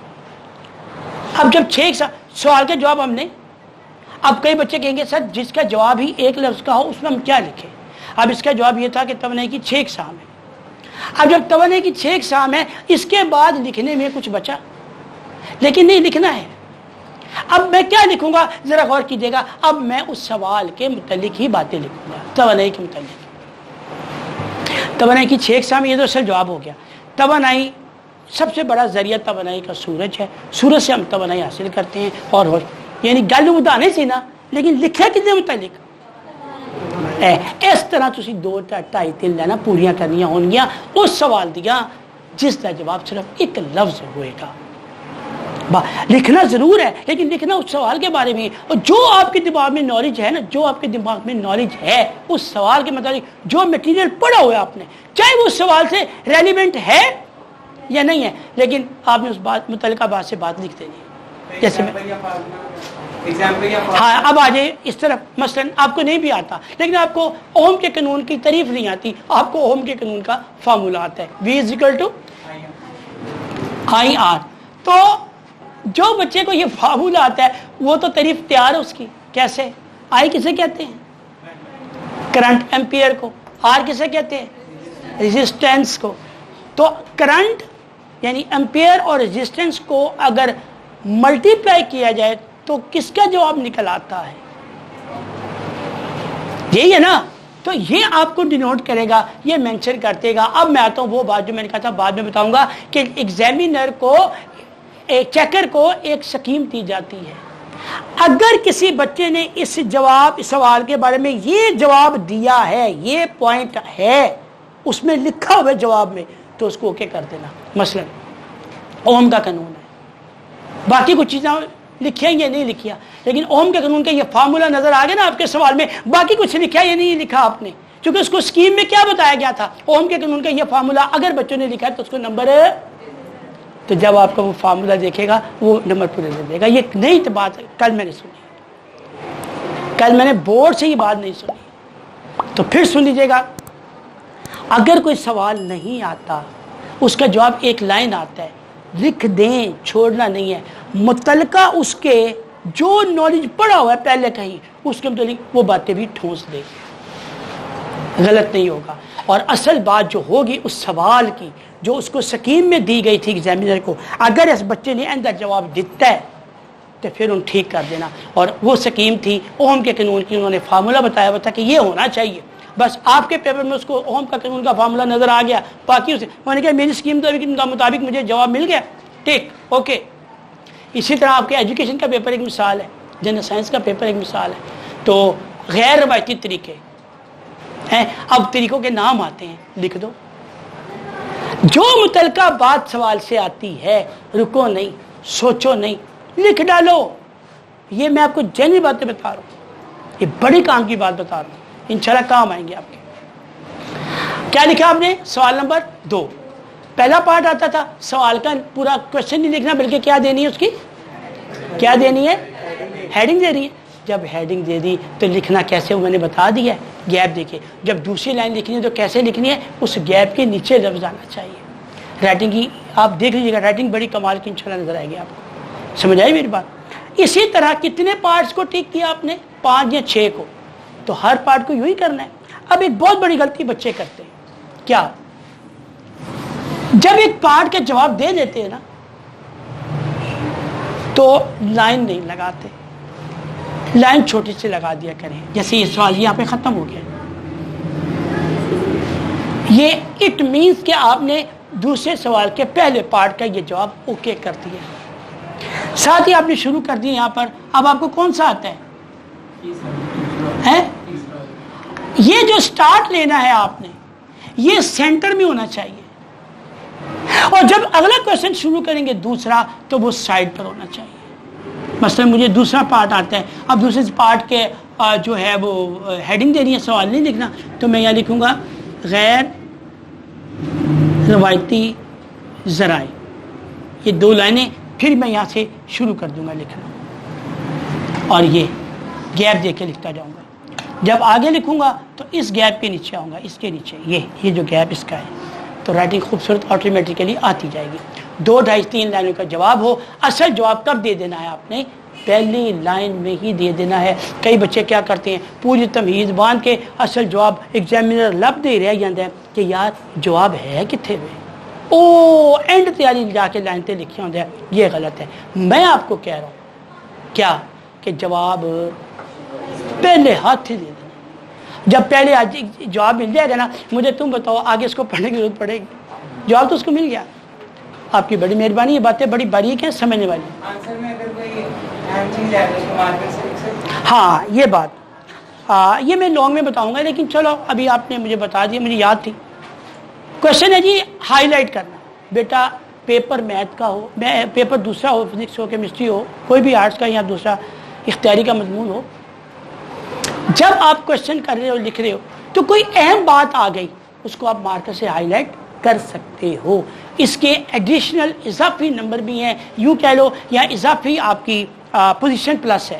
Speaker 1: اب جب 6 اقسام, سوال کا جواب ہم نے, اب کئی بچے کہیں گے سر جس کا جواب ہی ایک لفظ کا ہو اس میں ہم کیا لکھیں. اب اس کا جواب یہ تھا کہ توانائی کی 6 اقسام ہے. اب جب توانائی کی 6 اقسام ہے, اس کے بعد لکھنے میں کچھ بچا, لیکن نہیں لکھنا ہے. اب میں کیا لکھوں گا ذرا غور کیجیے گا. اب میں اس سوال کے متعلق ہی باتیں لکھوں گا, توانائی کے متعلق. توانائی کی 6 اقسام, یہ تو اصل جواب ہو گیا. توانائی سب سے بڑا ذریعہ توانائی کا سورج ہے, سورج سے ہم توانائی حاصل کرتے ہیں. اور یعنی گل ادانے سے نا, لیکن لکھا کتنے متعلق اس طرح تسی 2 تا 2.5 لینا پوریاں کرنیاں ہونگیاں اس سوال دیا جس کا جواب صرف ایک لفظ ہوئے گا. لکھنا ضرور ہے لیکن لکھنا اس سوال کے بارے میں, اور جو آپ کے دماغ میں نالج ہے نا, جو آپ کے دماغ میں نالج ہے اس سوال کے مطابق جو میٹیریل پڑھا ہوا ہے آپ نے, چاہے وہ اس سوال سے ریلیونٹ ہے یا نہیں ہے, لیکن آپ نے اس بات متعلقہ بات سے بات لکھ دینی ہے. جیسے میں ہاں اب آ جائے اس طرف، مثلا آپ کو نہیں بھی آتا لیکن آپ کو اوم کے قانون کی تعریف نہیں آتی، آپ کو اوم کے قانون کا فارمولہ آتا ہے V = IR۔ تو جو بچے کو یہ فارمولہ آتا ہے وہ تو تعریف تیار ہے اس کی، کیسے؟ I کسے کہتے ہیں؟ کرنٹ، ایمپیئر کو۔ R کسے کہتے ہیں؟ ریزسٹنس کو۔ تو کرنٹ یعنی ایمپیئر اور ریزسٹنس کو اگر ملٹی پلائی کیا جائے تو کس کا جواب نکل آتا ہے؟ یہی ہے نا؟ تو یہ آپ کو ڈینوٹ کرے گا، یہ مینشن کرتے گا۔ اب میں آتا ہوں وہ بات جو میں نے کہا تھا بعد میں بتاؤں گا کہ ایگزامینر کو، ایک چیکر کو ایک سکیم دی جاتی ہے۔ اگر کسی بچے نے اس سوال کے بارے میں یہ جواب دیا ہے، یہ پوائنٹ ہے اس میں لکھا ہوئے جواب میں، تو اس کو اوکے کر دینا۔ مثلا اوم کا قانون ہے، باقی کچھ چیزیں لکھیا یا نہیں لکھیا، لیکن اوم کے قانون کا یہ فارمولہ نظر آ گیا نا آپ کے سوال میں، باقی کچھ لکھا یا نہیں لکھا آپ نے، کیونکہ اس کو اسکیم میں کیا بتایا گیا تھا؟ اوم کے قانون کا یہ فارمولہ اگر بچوں نے لکھا ہے تو اس کو نمبر، تو جب آپ کا وہ فارمولہ دیکھے گا وہ نمبر پورے دے دے گا۔ یہ نئی بات کل میں نے سنی، کل میں نے بورڈ سے یہ بات نہیں سنی، تو پھر سن لیجیے گا۔ اگر کوئی سوال نہیں آتا، اس کا جواب ایک لائن آتا ہے، لکھ دیں، چھوڑنا نہیں ہے۔ متعلقہ اس کے جو نالج پڑھا ہوا ہے پہلے کہیں، اس کے متعلق وہ باتیں بھی ٹھونس دے، غلط نہیں ہوگا۔ اور اصل بات جو ہوگی اس سوال کی جو اس کو سکیم میں دی گئی تھی ایگزامینر کو، اگر اس بچے نے اندر جواب دیتا ہے تو پھر ان ٹھیک کر دینا۔ اور وہ سکیم تھی اوم کے قانون کی، انہوں نے فارمولہ بتایا ہوا تھا کہ یہ ہونا چاہیے، بس آپ کے پیپر میں اس کو اوم کا قانون کا فارمولہ نظر آ گیا، باقی اسے انہوں نے کہا میری اسکیم کے مطابق مجھے جواب مل گیا، ٹھیک اوکے۔ اسی طرح آپ کے ایجوکیشن کا پیپر ایک مثال ہے، جنرل سائنس کا پیپر ایک مثال ہے۔ تو غیر روایتی طریقے ہیں، اب طریقوں کے نام آتے ہیں، لکھ دو۔ جو متعلقہ بات سوال سے آتی ہے، رکو نہیں، سوچو نہیں، لکھ ڈالو۔ یہ میں آپ کو جنرل باتیں بتا رہا ہوں، یہ بڑی کام کی بات بتا رہا ہوں، انشاءاللہ کام آئیں گے آپ کے۔ کیا لکھا آپ نے؟ سوال نمبر 2 پہلا پارٹ آتا تھا، سوال کا پورا کوشچن نہیں لکھنا بلکہ کیا دینی ہے، اس کی کیا دینی ہے؟ ہیڈنگ دے رہی ہے۔ جب ہیڈنگ دے دی تو لکھنا کیسے وہ میں نے بتا دیا ہے، گیپ دیکھیں۔ جب دوسری لائن لکھنی ہے تو کیسے لکھنی ہے؟ اس گیپ کے نیچے لفظ آنا چاہیے۔ رائٹنگ کی آپ دیکھ لیجیے گا، رائٹنگ بڑی کمال کی انشاءاللہ نظر آئے گی آپ کو، سمجھ آئی میری بات؟ اسی طرح کتنے پارٹس کو ٹک کیا آپ نے؟ 5 یا 6 کو، تو ہر پارٹ کو یوں ہی کرنا ہے۔ اب ایک بہت بڑی غلطی بچے کرتے ہیں، کیا؟ جب ایک پارٹ کا جواب دے دیتے ہیں نا تو لائن نہیں لگاتے، لائن چھوٹی سے لگا دیا کریں، جیسے یہ سوال یہاں پہ ختم ہو گیا، یہ اٹ مینس کہ آپ نے دوسرے سوال کے پہلے پارٹ کا یہ جواب اوکے کر دیا، ساتھ ہی آپ نے شروع کر دیا یہاں پر۔ اب آپ کو کون سا آتا ہے؟ یہ جو سٹارٹ لینا ہے آپ نے، یہ سینٹر میں ہونا چاہیے، اور جب اگلا کوشچن شروع کریں گے دوسرا تو وہ سائڈ پر ہونا چاہیے۔ مثلا مجھے دوسرا پارٹ آتا ہے، اب دوسرے پارٹ کے جو ہے وہ ہیڈنگ دینی ہے، سوال نہیں لکھنا، تو میں یہاں لکھوں گا غیر روایتی ذرائع، یہ 2 لائنیں، پھر میں یہاں سے شروع کر دوں گا لکھنا، اور یہ گیپ دے کے لکھتا جاؤں گا۔ جب آگے لکھوں گا تو اس گیپ کے نیچے آؤں گا، اس کے نیچے یہ جو گیپ اس کا ہے، تو رائٹنگ خوبصورت آٹومیٹیکلی آتی جائے گی۔ 2, 2.5, 3 لائنوں کا جواب ہو، اصل جواب کب دے دینا ہے آپ نے؟ پہلی لائن میں ہی دے دینا ہے۔ کئی بچے کیا کرتے ہیں، پوری تمہیز باندھ کے اصل جواب ایگزامینر لب دے رہ جاتا ہے کہ یار جواب ہے کتنے میں، او اینڈ تیاری جا کے لائن تے لکھی ہوتا ہے، یہ غلط ہے۔ میں آپ کو کہہ رہا ہوں کیا کہ جواب پہلے ہاتھ ہی دے دینا۔ جب پہلے جواب مل جائے گا نا، مجھے تم بتاؤ آگے اس کو پڑھنے کی ضرورت پڑے گی؟ جواب تو اس کو مل گیا۔ آپ کی بڑی مہربانی، یہ باتیں بڑی باریک ہیں، سمجھنے والی۔
Speaker 2: آنسر میں اگر کوئی اہم چیز ہے تو اس کو مارکر سے لکھ سکتے ہیں؟
Speaker 1: ہاں یہ بات، یہ میں لانگ میں بتاؤں گا، لیکن چلو ابھی آپ نے مجھے بتا دیا، مجھے یاد تھی۔ کوشچن ہے جی ہائی لائٹ کرنا، بیٹا پیپر میتھ کا ہو، پیپر دوسرا ہو، فزکس ہو، کیمسٹری ہو، کوئی بھی آرٹس کا یا دوسرا اختیاری کا مضمون ہو، جب آپ کوشچن کر رہے ہو، لکھ رہے ہو، تو کوئی اہم بات آ گئی، اس کو آپ مارکر سے ہائی لائٹ کر سکتے ہو۔ اس کے ایڈیشنل اضافی نمبر بھی ہیں، یوں کہہ لو، یا اضافی آپ کی پوزیشن پلس ہے،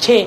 Speaker 1: 6।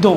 Speaker 1: 2।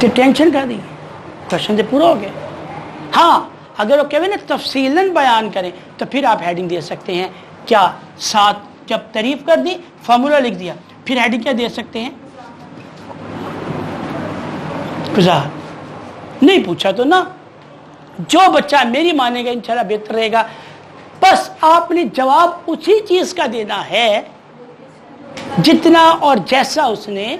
Speaker 1: تو ٹینشن کر دی کوشچن سے پورا ہو گیا. ہاں اگر وہ کہے نا تفصیلاً بیان کریں تو پھر آپ ہیڈنگ دے سکتے ہیں. کیا ساتھ جب تعریف کر دی فارمولا لکھ دیا پھر ہیڈنگ کیا دے سکتے ہیں؟ وضاحت. نہیں پوچھا تو نا. جو بچہ میری مانے گا انشاءاللہ بہتر رہے گا. بس آپ نے جواب اسی چیز کا دینا ہے جتنا اور جیسا اس نے.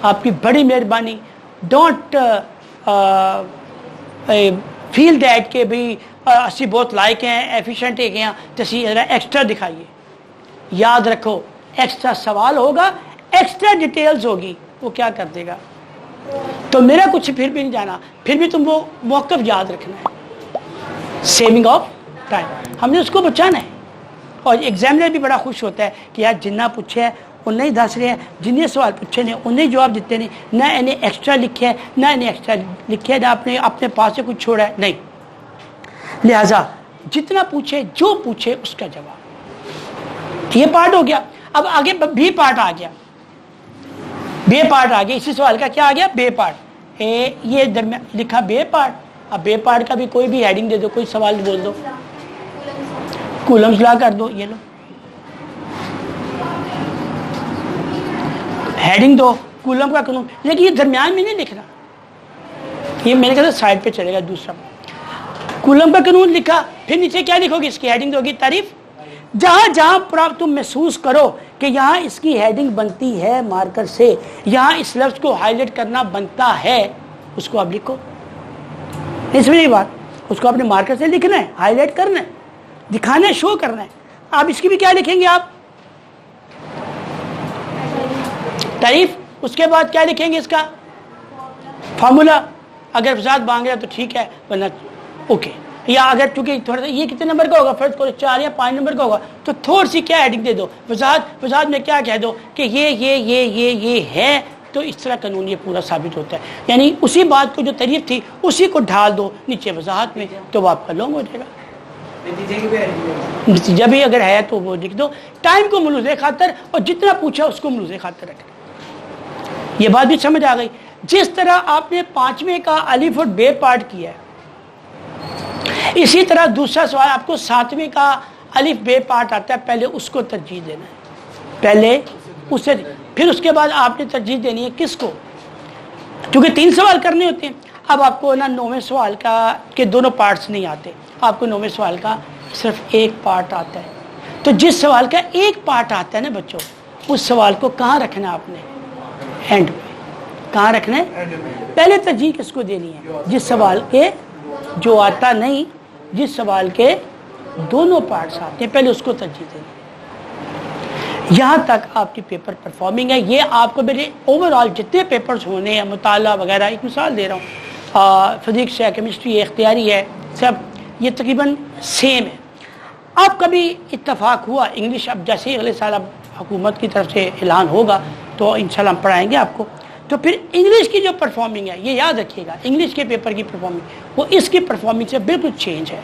Speaker 1: آپ کی بڑی مہربانی. ڈونٹ فیل دیٹ کہ بھئی اسی بہت لائق ہیں ایفیشینٹ ہے گیا تو اسی ایکسٹرا دکھائیے. یاد رکھو ایکسٹرا سوال ہوگا ایکسٹرا ڈیٹیلز ہوگی وہ کیا کر دے گا. تو میرا کچھ پھر بھی نہیں جانا. پھر بھی تم وہ موقف یاد رکھنا ہے. سیونگ آف ٹائم ہم نے اس کو بچانا ہے. اور ایگزامنر بھی بڑا خوش ہوتا ہے کہ یار جنہ پوچھے ہے وہ نہیں دس رہے ہیں, جنہیں سوال پوچھے نے انہیں جواب دیتے نہیں. نہ انہیں ایکسٹرا لکھے ہے نہ انہیں ایکسٹرا لکھے ہے نہ آپ نے اپنے پاس سے کچھ چھوڑا ہے. نہیں, لہذا جتنا پوچھے جو پوچھے اس کا جواب. یہ پارٹ ہو گیا. اب آگے بھی پارٹ آ گیا. بے پارٹ آ گیا. اسی سوال کا کیا آ گیا؟ بے پارٹ. یہ درمیان لکھا بے پارٹ. اب بے پارٹ کا بھی کوئی بھی ہیڈنگ دے دو, کوئی سوال بول دو, کولمز لا کر دو. یہ لو ہیڈنگ دو کولم کا قانون. لیکن یہ درمیان میں نہیں لکھنا, یہ میرے خیال سے سائڈ پہ چلے گا. دوسرا کولم کا قانون لکھا, پھر نیچے کیا لکھو گی؟ اس کی ہیڈنگ دو گی تعریف. جہاں جہاں تم محسوس کرو کہ یہاں اس کی ہیڈنگ بنتی ہے مارکر سے, یہاں اس لفظ کو ہائی لائٹ کرنا بنتا ہے, اس کو آپ لکھو. اس میں یہ بات, اس کو اپنے مارکر سے لکھنا ہے, ہائی لائٹ کرنا ہے, دکھانا ہے, شو کرنا ہے. آپ اس کی بھی کیا لکھیں گے؟ آپ تعریف. اس کے بعد کیا لکھیں گے؟ اس کا فارمولا. اگر وضاحت مانگ رہا تو ٹھیک ہے, ورنہ اوکے. یا اگر چونکہ تھوڑا سا یہ کتنے نمبر کا ہوگا, فرض کرو 4 یا 5 نمبر کا ہوگا, تو تھوڑی سی کیا ہیڈنگ دے دو, وضاحت میں کیا کہہ دو کہ یہ ہے. تو اس طرح قانون یہ پورا ثابت ہوتا ہے. یعنی اسی بات کو جو تعریف تھی اسی کو ڈھال دو نیچے وضاحت میں, تو وہ آپ کا لانگ ہو جائے گا. نتیجہ بھی اگر ہے تو وہ لکھ دو. ٹائم کو ملحوظ خاطر, اور جتنا پوچھا اس کو ملحوظ خاطر رکھنا. یہ بات بھی سمجھ آ گئی. جس طرح آپ نے 5ویں کا الف اور بے پارٹ کیا ہے, اسی طرح دوسرا سوال آپ کو 7ویں کا الف بے پارٹ آتا ہے. پہلے اس کو ترجیح دینا ہے, پہلے اسے, پھر اس کے بعد آپ نے ترجیح دینی ہے کس کو؟ کیونکہ 3 سوال کرنے ہوتے ہیں. اب آپ کو نا 9ویں سوال کا کے دونوں پارٹس نہیں آتے, آپ کو 9ویں سوال کا صرف ایک پارٹ آتا ہے. تو جس سوال کا ایک پارٹ آتا ہے نا بچوں, اس سوال کو کہاں رکھنا ہے آپ نے؟ اینڈ پہ. کہاں رکھنا ہے؟ پہلے ترجیح کس کو دینی ہے؟ جس سوال کے جو آتا نہیں, جس سوال کے دونوں پارٹس آتے ہیں پہلے اس کو ترجیح دینی. یہاں تک آپ کی پیپر پرفارمنگ ہے. یہ آپ کو میرے اوور آل جتنے پیپرز ہونے ہیں, مطالعہ وغیرہ, ایک مثال دے رہا ہوں, فزکس ہے, کیمسٹری ہے, اختیاری ہے, سب یہ تقریباً سیم ہے. اب کبھی اتفاق ہوا انگلش, اب جیسے اگلے سال اب حکومت کی طرف سے اعلان ہوگا تو انشاءاللہ ہم پڑھائیں گے آپ کو. تو پھر انگلش کی جو پرفارمنگ ہے, یہ یاد رکھیے گا, انگلش کے پیپر کی پرفارمنگ وہ اس کی پرفارمنگ سے بالکل چینج ہے.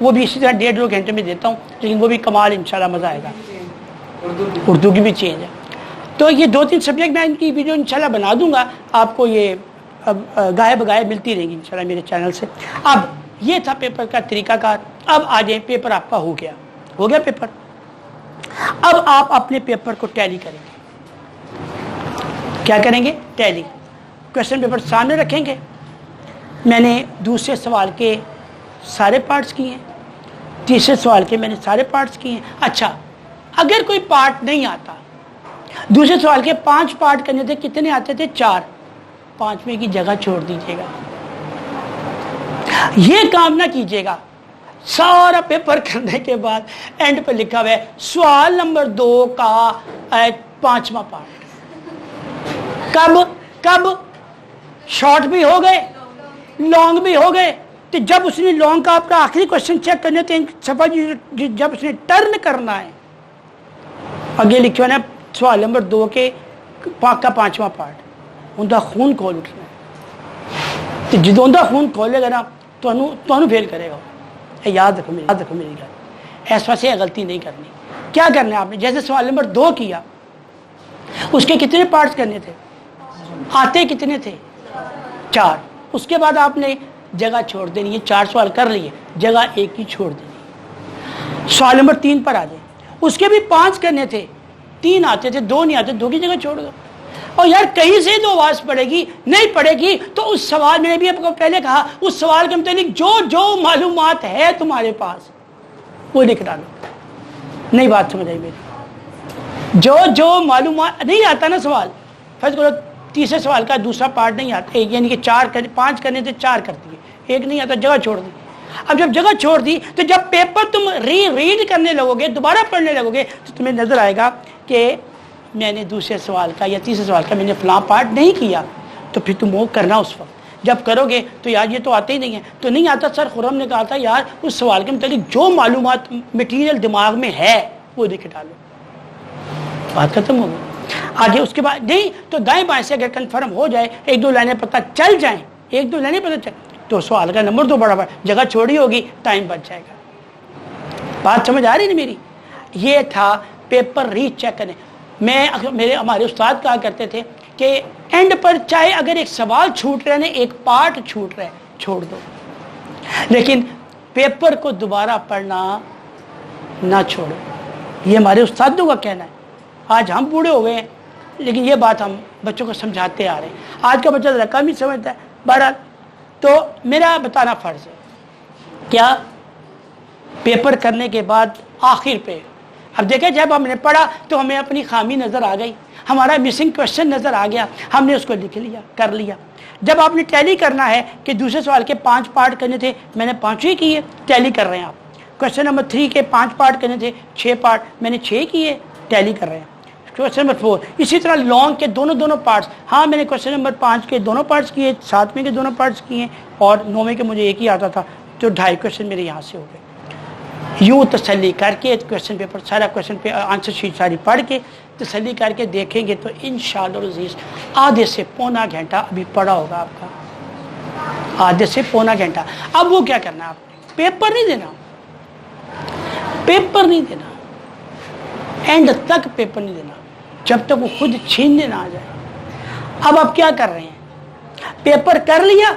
Speaker 1: وہ بھی اسی طرح 1.5-2 گھنٹے میں دیتا ہوں, لیکن وہ بھی کمال انشاءاللہ مزہ آئے گا. اردو کی بھی چینج ہے. تو یہ 2-3 سبجیکٹ میں ان کی ویڈیو انشاءاللہ بنا دوں گا آپ کو. یہ گائے بگائے ملتی رہیں گی انشاءاللہ میرے چینل سے. اب یہ تھا پیپر کا طریقہ کار. اب آ جائیں, پیپر آپ کا ہو گیا پیپر. اب آپ اپنے پیپر کو ٹیلی کریں گے. کیا کریں گے؟ ٹیلی. کویشچن پیپر سامنے رکھیں گے. میں نے دوسرے سوال کے سارے پارٹس کیے ہیں, تیسرے سوال کے میں نے سارے پارٹس کیے ہیں. اچھا, اگر کوئی پارٹ نہیں آتا, دوسرے سوال کے 5 پارٹ کرنے تھے, کتنے آتے تھے؟ 4. 5ویں کی جگہ چھوڑ دیجیے گا. یہ کام نہ کیجیے گا. سارا پیپر کرنے کے بعد اینڈ پہ لکھا ہوا ہے سوال نمبر 2 کا 5واں پارٹ. کب شارٹ بھی ہو گئے, لانگ بھی ہو گئے. تو جب اس نے لانگ کا اپنا آخری کوشچن چیک کرنے تھے صفحہ, جب اس نے ٹرن کرنا ہے, آگے لکھا ہے سوال نمبر 2 کے کا 5واں پارٹ, اندھا خون کھول اٹھنا ہے. تو جدوں اندھا خون کھولے گا نا تو فیل کرے گا. یاد رکھو میری گل, اس واسطے غلطی نہیں کرنی. کیا کرنا ہے آپ نے؟ جیسے سوال نمبر 2 کیا, اس کے کتنے پارٹس کرنے تھے؟ آتے کتنے تھے؟ 4. اس کے بعد آپ نے جگہ چھوڑ دینی ہے. 4 سوال کر لیے, جگہ ایک ہی چھوڑ دینی. سوال نمبر 3 پر آ جائیں. اس کے بھی 5 کرنے تھے, 3 آتے تھے, 2 نہیں آتے, 2 کی جگہ چھوڑ دو. اور یار کہیں سے تو آواز پڑے گی, نہیں پڑے گی تو اس سوال, میں نے بھی آپ کو پہلے کہا, اس سوال کے متعلق جو معلومات ہے تمہارے پاس وہ لکھ ڈالو. نہیں بات سمجھ آئی میری؟ جو معلومات نہیں آتا نا سوال, فرض کرو تیسرے سوال کا دوسرا پارٹ نہیں آتا, یعنی کہ 5 کرنے تھے 4 کرتی ہے, ایک نہیں آتا, جگہ چھوڑ دی. اب جب جگہ چھوڑ دی تو جب پیپر تم ریڈ کرنے لگو گے, دوبارہ پڑھنے لگو گے, تو تمہیں نظر آئے گا کہ میں نے دوسرے سوال کا یا تیسرے سوال کا میں نے فلاں پارٹ نہیں کیا. تو پھر تم وہ کرنا اس وقت. جب کرو گے تو یار یہ تو آتے ہی نہیں ہیں. تو نہیں آتا سر, خرم نے کہا تھا یار اس سوال کے متعلق جو معلومات مٹیریل دماغ میں ہے وہ لکھ ڈالو. بات ختم ہو گئی. آگے اس کے بعد نہیں تو دائیں بائیں سے اگر کنفرم ہو جائے, 1-2 لائنیں پتہ چل جائیں, 1-2 لائنیں پتہ چل, تو سوال کا نمبر تو بڑا بڑا, جگہ چھوڑی ہوگی, ٹائم بچ جائے گا. بات سمجھ آ رہی نا میری؟ یہ تھا پیپر ری چیک کرنے. ہمارے استاد کہا کرتے تھے کہ اینڈ پر چاہے اگر ایک سوال چھوٹ رہے ہیں, ایک پارٹ چھوٹ رہا ہے, چھوڑ دو, لیکن پیپر کو دوبارہ پڑھنا نہ چھوڑو. یہ ہمارے استادوں کا کہنا ہے. آج ہم بوڑھے ہو گئے ہیں, لیکن یہ بات ہم بچوں کو سمجھاتے آ رہے ہیں. آج کا بچہ ذرا کم ہی سمجھتا ہے. بہرحال تو میرا بتانا فرض ہے. کیا پیپر کرنے کے بعد آخر پہ, اب دیکھیں جب ہم نے پڑھا تو ہمیں اپنی خامی نظر آ گئی, ہمارا مسنگ کوشچن نظر آ گیا, ہم نے اس کو لکھ لیا, کر لیا. جب آپ نے ٹیلی کرنا ہے کہ دوسرے سوال کے 5 پارٹ کرنے تھے, میں نے 5 ہی کیے, ٹیلی کر رہے ہیں آپ. کوشچن نمبر 3 کے 5 پارٹ کرنے تھے, 6 پارٹ, میں نے 6 کیے, ٹیلی کر رہے ہیں. کوشچن نمبر 4 اسی طرح لانگ کے دونوں پارٹس, ہاں میں نے کوشچن نمبر 5 کے دونوں پارٹس کیے, 7ویں کے دونوں پارٹس کیے, اور 9ویں کے مجھے ایک ہی آتا تھا, تو 2.5 کوشچن میرے یہاں سے ہو گئے. یوں تسلی کر کے کوشچن پیپر سارا, کوشچن پہ آنسر شیٹ ساری پڑھ کے تسلی کر کے دیکھیں گے تو انشاءاللہ العزیز آدھے سے پونا گھنٹہ ابھی پڑھا ہوگا آپ کا, آدھے سے پونا گھنٹہ. اب وہ کیا کرنا ہے آپ نے, پیپر نہیں دینا, پیپر نہیں دینا, اینڈ تک پیپر نہیں دینا جب تک وہ خود چھیننے نہ آ جائے. اب آپ کیا کر رہے ہیں, پیپر کر لیا,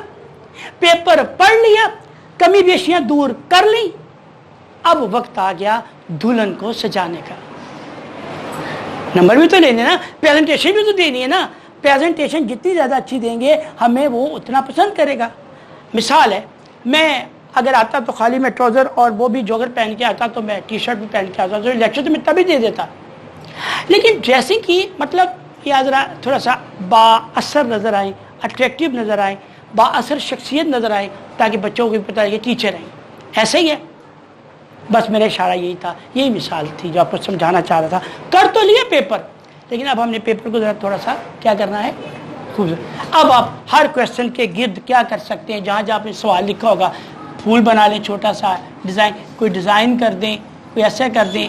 Speaker 1: پیپر پڑھ لیا, کمی بیشیاں دور کر لی, اب وقت آ گیا دلہن کو سجانے کا. نمبر بھی تو لینے نا, پریزنٹیشن بھی تو دینی ہے نا. پریزنٹیشن جتنی زیادہ اچھی دیں گے ہمیں وہ اتنا پسند کرے گا. مثال ہے, میں اگر آتا تو خالی میں ٹراؤزر اور وہ بھی جوگر پہن کے آتا, تو میں ٹی شرٹ بھی پہن کے آتا, تو لیکچر تو میں تبھی دے دیتا. لیکن جیسے کہ مطلب یا ذرا تھوڑا سا با اثر نظر آئیں, اٹریکٹیو نظر آئیں, با اثر شخصیت نظر آئیں, تاکہ بچوں کو بھی پتہ ہے کہ ٹیچر ہیں. ایسے ہی ہے, بس میرا اشارہ یہی تھا, یہی مثال تھی جو آپ کو سمجھانا چاہ رہا تھا. کر تو لیا پیپر, لیکن اب ہم نے پیپر کو ذرا تھوڑا سا کیا کرنا ہے, خوبصورت. اب آپ ہر کویشچن کے گرد کیا کر سکتے ہیں, جہاں جہاں آپ نے سوال لکھا ہوگا پھول بنا لیں, چھوٹا سا ڈیزائن, کوئی ڈیزائن کر دیں, کوئی ایسا کر دیں.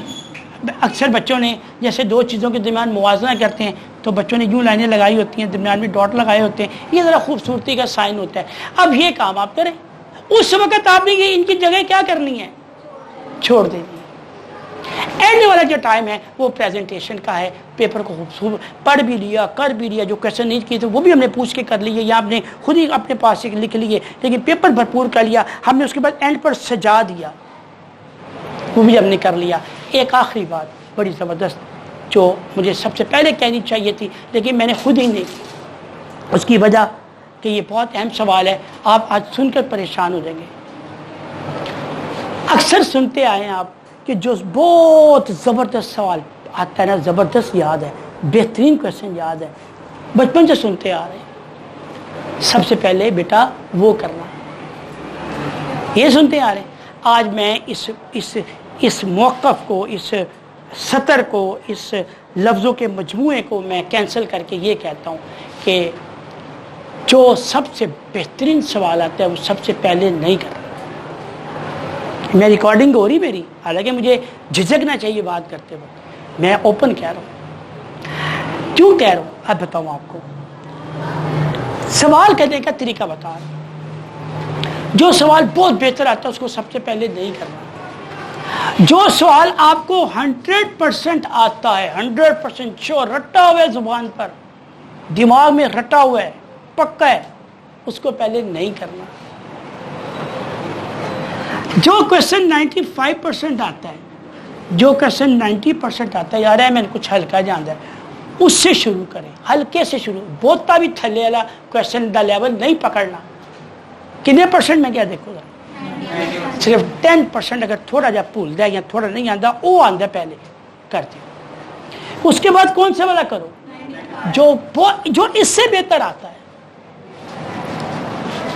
Speaker 1: اکثر بچوں نے جیسے 2 چیزوں کے درمیان موازنہ کرتے ہیں, تو بچوں نے یوں لائنیں لگائی ہوتی ہیں, درمیان میں ڈاٹ لگائے ہوتے ہیں, یہ ذرا خوبصورتی کا سائن ہوتا ہے. اب یہ کام آپ کریں. اس وقت آپ نے یہ ان کی جگہ کیا کرنی ہے, چھوڑ دینی. اینڈ والا جو ٹائم ہے وہ پریزنٹیشن کا ہے. پیپر کو خوبصورت پڑھ بھی لیا, کر بھی لیا, جو کویشچن نہیں کیے تھے وہ بھی ہم نے پوچھ کے کر لیے, یا آپ نے خود ہی اپنے پاس سے لکھ لیے, لیکن پیپر بھرپور کر لیا ہم نے. اس کے بعد اینڈ پر سجا دیا, وہ بھی ہم نے کر لیا. ایک آخری بات بڑی زبردست جو مجھے سب سے پہلے کہنی چاہیے تھی, لیکن میں نے خود ہی نہیں کی. اس کی وجہ کہ یہ بہت اہم سوال ہے, آپ آج سن کر پریشان ہو جائیں گے. اکثر سنتے آئے ہیں آپ کہ جو بہت زبردست سوال آتا ہے نا, زبردست یاد ہے, بہترین کویشچن یاد ہے, بچپن سے سنتے آ رہے ہیں. سب سے پہلے بیٹا وہ کرنا, یہ سنتے آ رہے ہیں. آج میں اس موقف کو, اس سطر کو, اس لفظوں کے مجموعے کو میں کینسل کر کے یہ کہتا ہوں کہ جو سب سے بہترین سوال آتا ہے وہ سب سے پہلے نہیں کرنا. میں ریکارڈنگ ہو رہی میری, حالانکہ مجھے جھجکنا چاہیے بات کرتے وقت, میں اوپن کہہ رہا ہوں. کیوں کہہ رہا ہوں اب بتاؤں آپ کو. سوال کرنے کا طریقہ بتا رہا ہوں. جو سوال بہت بہتر آتا ہے اس کو سب سے پہلے نہیں کرنا. جو سوال آپ کو 100% آتا ہے, 100% شور رٹا ہوا ہے زبان پر, دماغ میں رٹا ہوا ہے، پکا ہے، اس کو پہلے نہیں کرنا۔ جو کوشچن 95% آتا ہے، جو کوشچن 90% آتا ہے، یار ہے میں نے کچھ ہلکا جانتا ہے، اس سے شروع کریں، ہلکے سے شروع، بہتا بھی تھلے والا کوشچن دا لیول نہیں پکڑنا۔ کتنے پرسنٹ میں کیا دیکھو گا، صرف 10% اگر تھوڑا جا بھول جائے یا تھوڑا نہیں آتا وہ آتا پہلے کرتے ہو۔ اس کے بعد کون سا والا کرو جو اس سے بہتر آتا ہے۔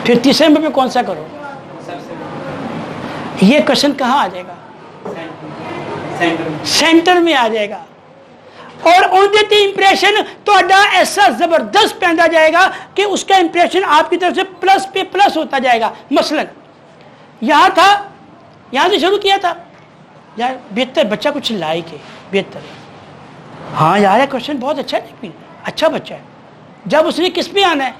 Speaker 1: پھر تیسرے نمبر پہ کون سا کرو، یہ کوشچن کہاں آ جائے گا، سینٹر میں آ جائے گا، اور اندر امپریشن تو ایسا زبردست پہنتا جائے گا کہ اس کا امپریشن آپ کی طرف سے پلس پہ پلس ہوتا جائے گا۔ مثلا یہاں تھا، یہاں سے شروع کیا تھا، یار بہتر بچہ کچھ لائق ہے، بہتر، ہاں یار کوشچن بہت اچھا ہے، لیکن اچھا بچہ ہے۔ جب اس نے کس پہ آنا ہے،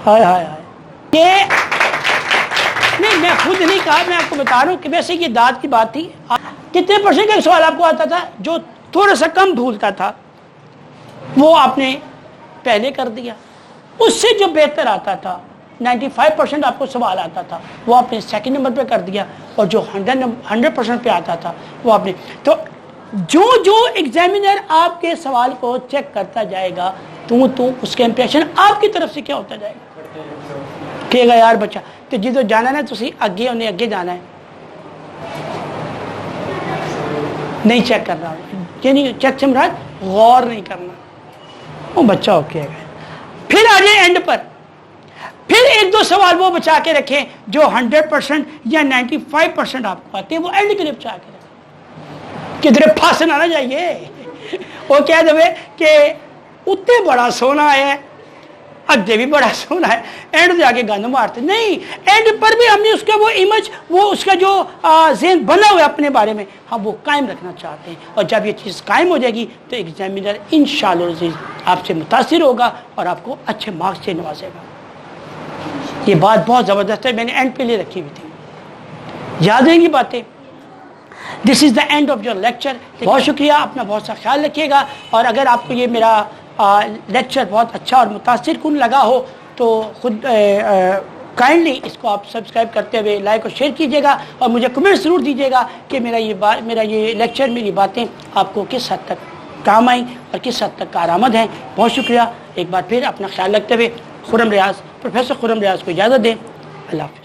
Speaker 1: ہائے ہائے ہائے، یہ نہیں میں خود نہیں کہا، میں آپ کو بتا رہا ہوں کہ ویسے یہ داد کی بات تھی۔ کتنے پرسنٹ کا سوال آپ کو آتا تھا، جو تھوڑا سا کم بھولتا تھا وہ آپ نے پہلے کر دیا، اس سے جو بہتر آتا تھا 95% آپ کو سوال آتا تھا وہ آپ نے سیکنڈ نمبر پہ کر دیا، اور جو 100% پہ آتا تھا وہ آپ نے۔ تو جو ایگزامینر آپ کے سوال کو چیک کرتا جائے گا تو اس کا امپریشن آپ کی طرف سے کیا ہوتا جائے گا، کہے گا یار بچہ تو جدو جانا نا تسی اگے انہیں اگے جانا ہے، نہیں چیک کرنا، یعنی چیک سے مراد غور نہیں کرنا، وہ بچہ اوکے ہے۔ پھر آ جائے اینڈ پر، پھر ایک دو سوال وہ بچا کے رکھیں جو 100% یا 95% آپ کو آتے ہیں، وہ اینڈ کے لیے بچا کے رکھیں، کدھر پھانسنا نہ جائیے۔ وہ کہہ دے کہ اتنے بڑا سونا ہے، اگے بھی بڑا سونا ہے، اینڈ سے آگے گند مارتے نہیں، اینڈ پر بھی ہم نے اس کا وہ امیج، وہ اس کا جو ذہن بنا ہوا ہے اپنے بارے میں، ہم وہ قائم رکھنا چاہتے ہیں، اور جب یہ چیز قائم ہو جائے گی تو ایگزامینر انشاءاللہ العزیز آپ سے متاثر ہوگا اور آپ کو اچھے مارکس سے نوازے گا۔ یہ بات بہت زبردست ہے، میں نے اینڈ پہ لے رکھی ہوئی تھی، یاد رہیں گی باتیں۔ This is the end of your lecture. بہت شکریہ، اپنا بہت سا خیال رکھیے گا، اور اگر آپ کو یہ میرا لیکچر بہت اچھا اور متاثر کن لگا ہو تو خود کائنڈلی اس کو آپ سبسکرائب کرتے ہوئے لائک اور شیئر کیجیے گا، اور مجھے کمنٹ ضرور دیجیے گا کہ میرا یہ لیکچر، میری باتیں آپ کو کس حد تک کام آئیں اور کس حد تک کارآمد ہیں۔ بہت شکریہ، ایک بار پھر اپنا خیال رکھتے ہوئے خرم ریاض، پروفیسر خرم ریاض کو اجازت دیں، اللہ حافظ۔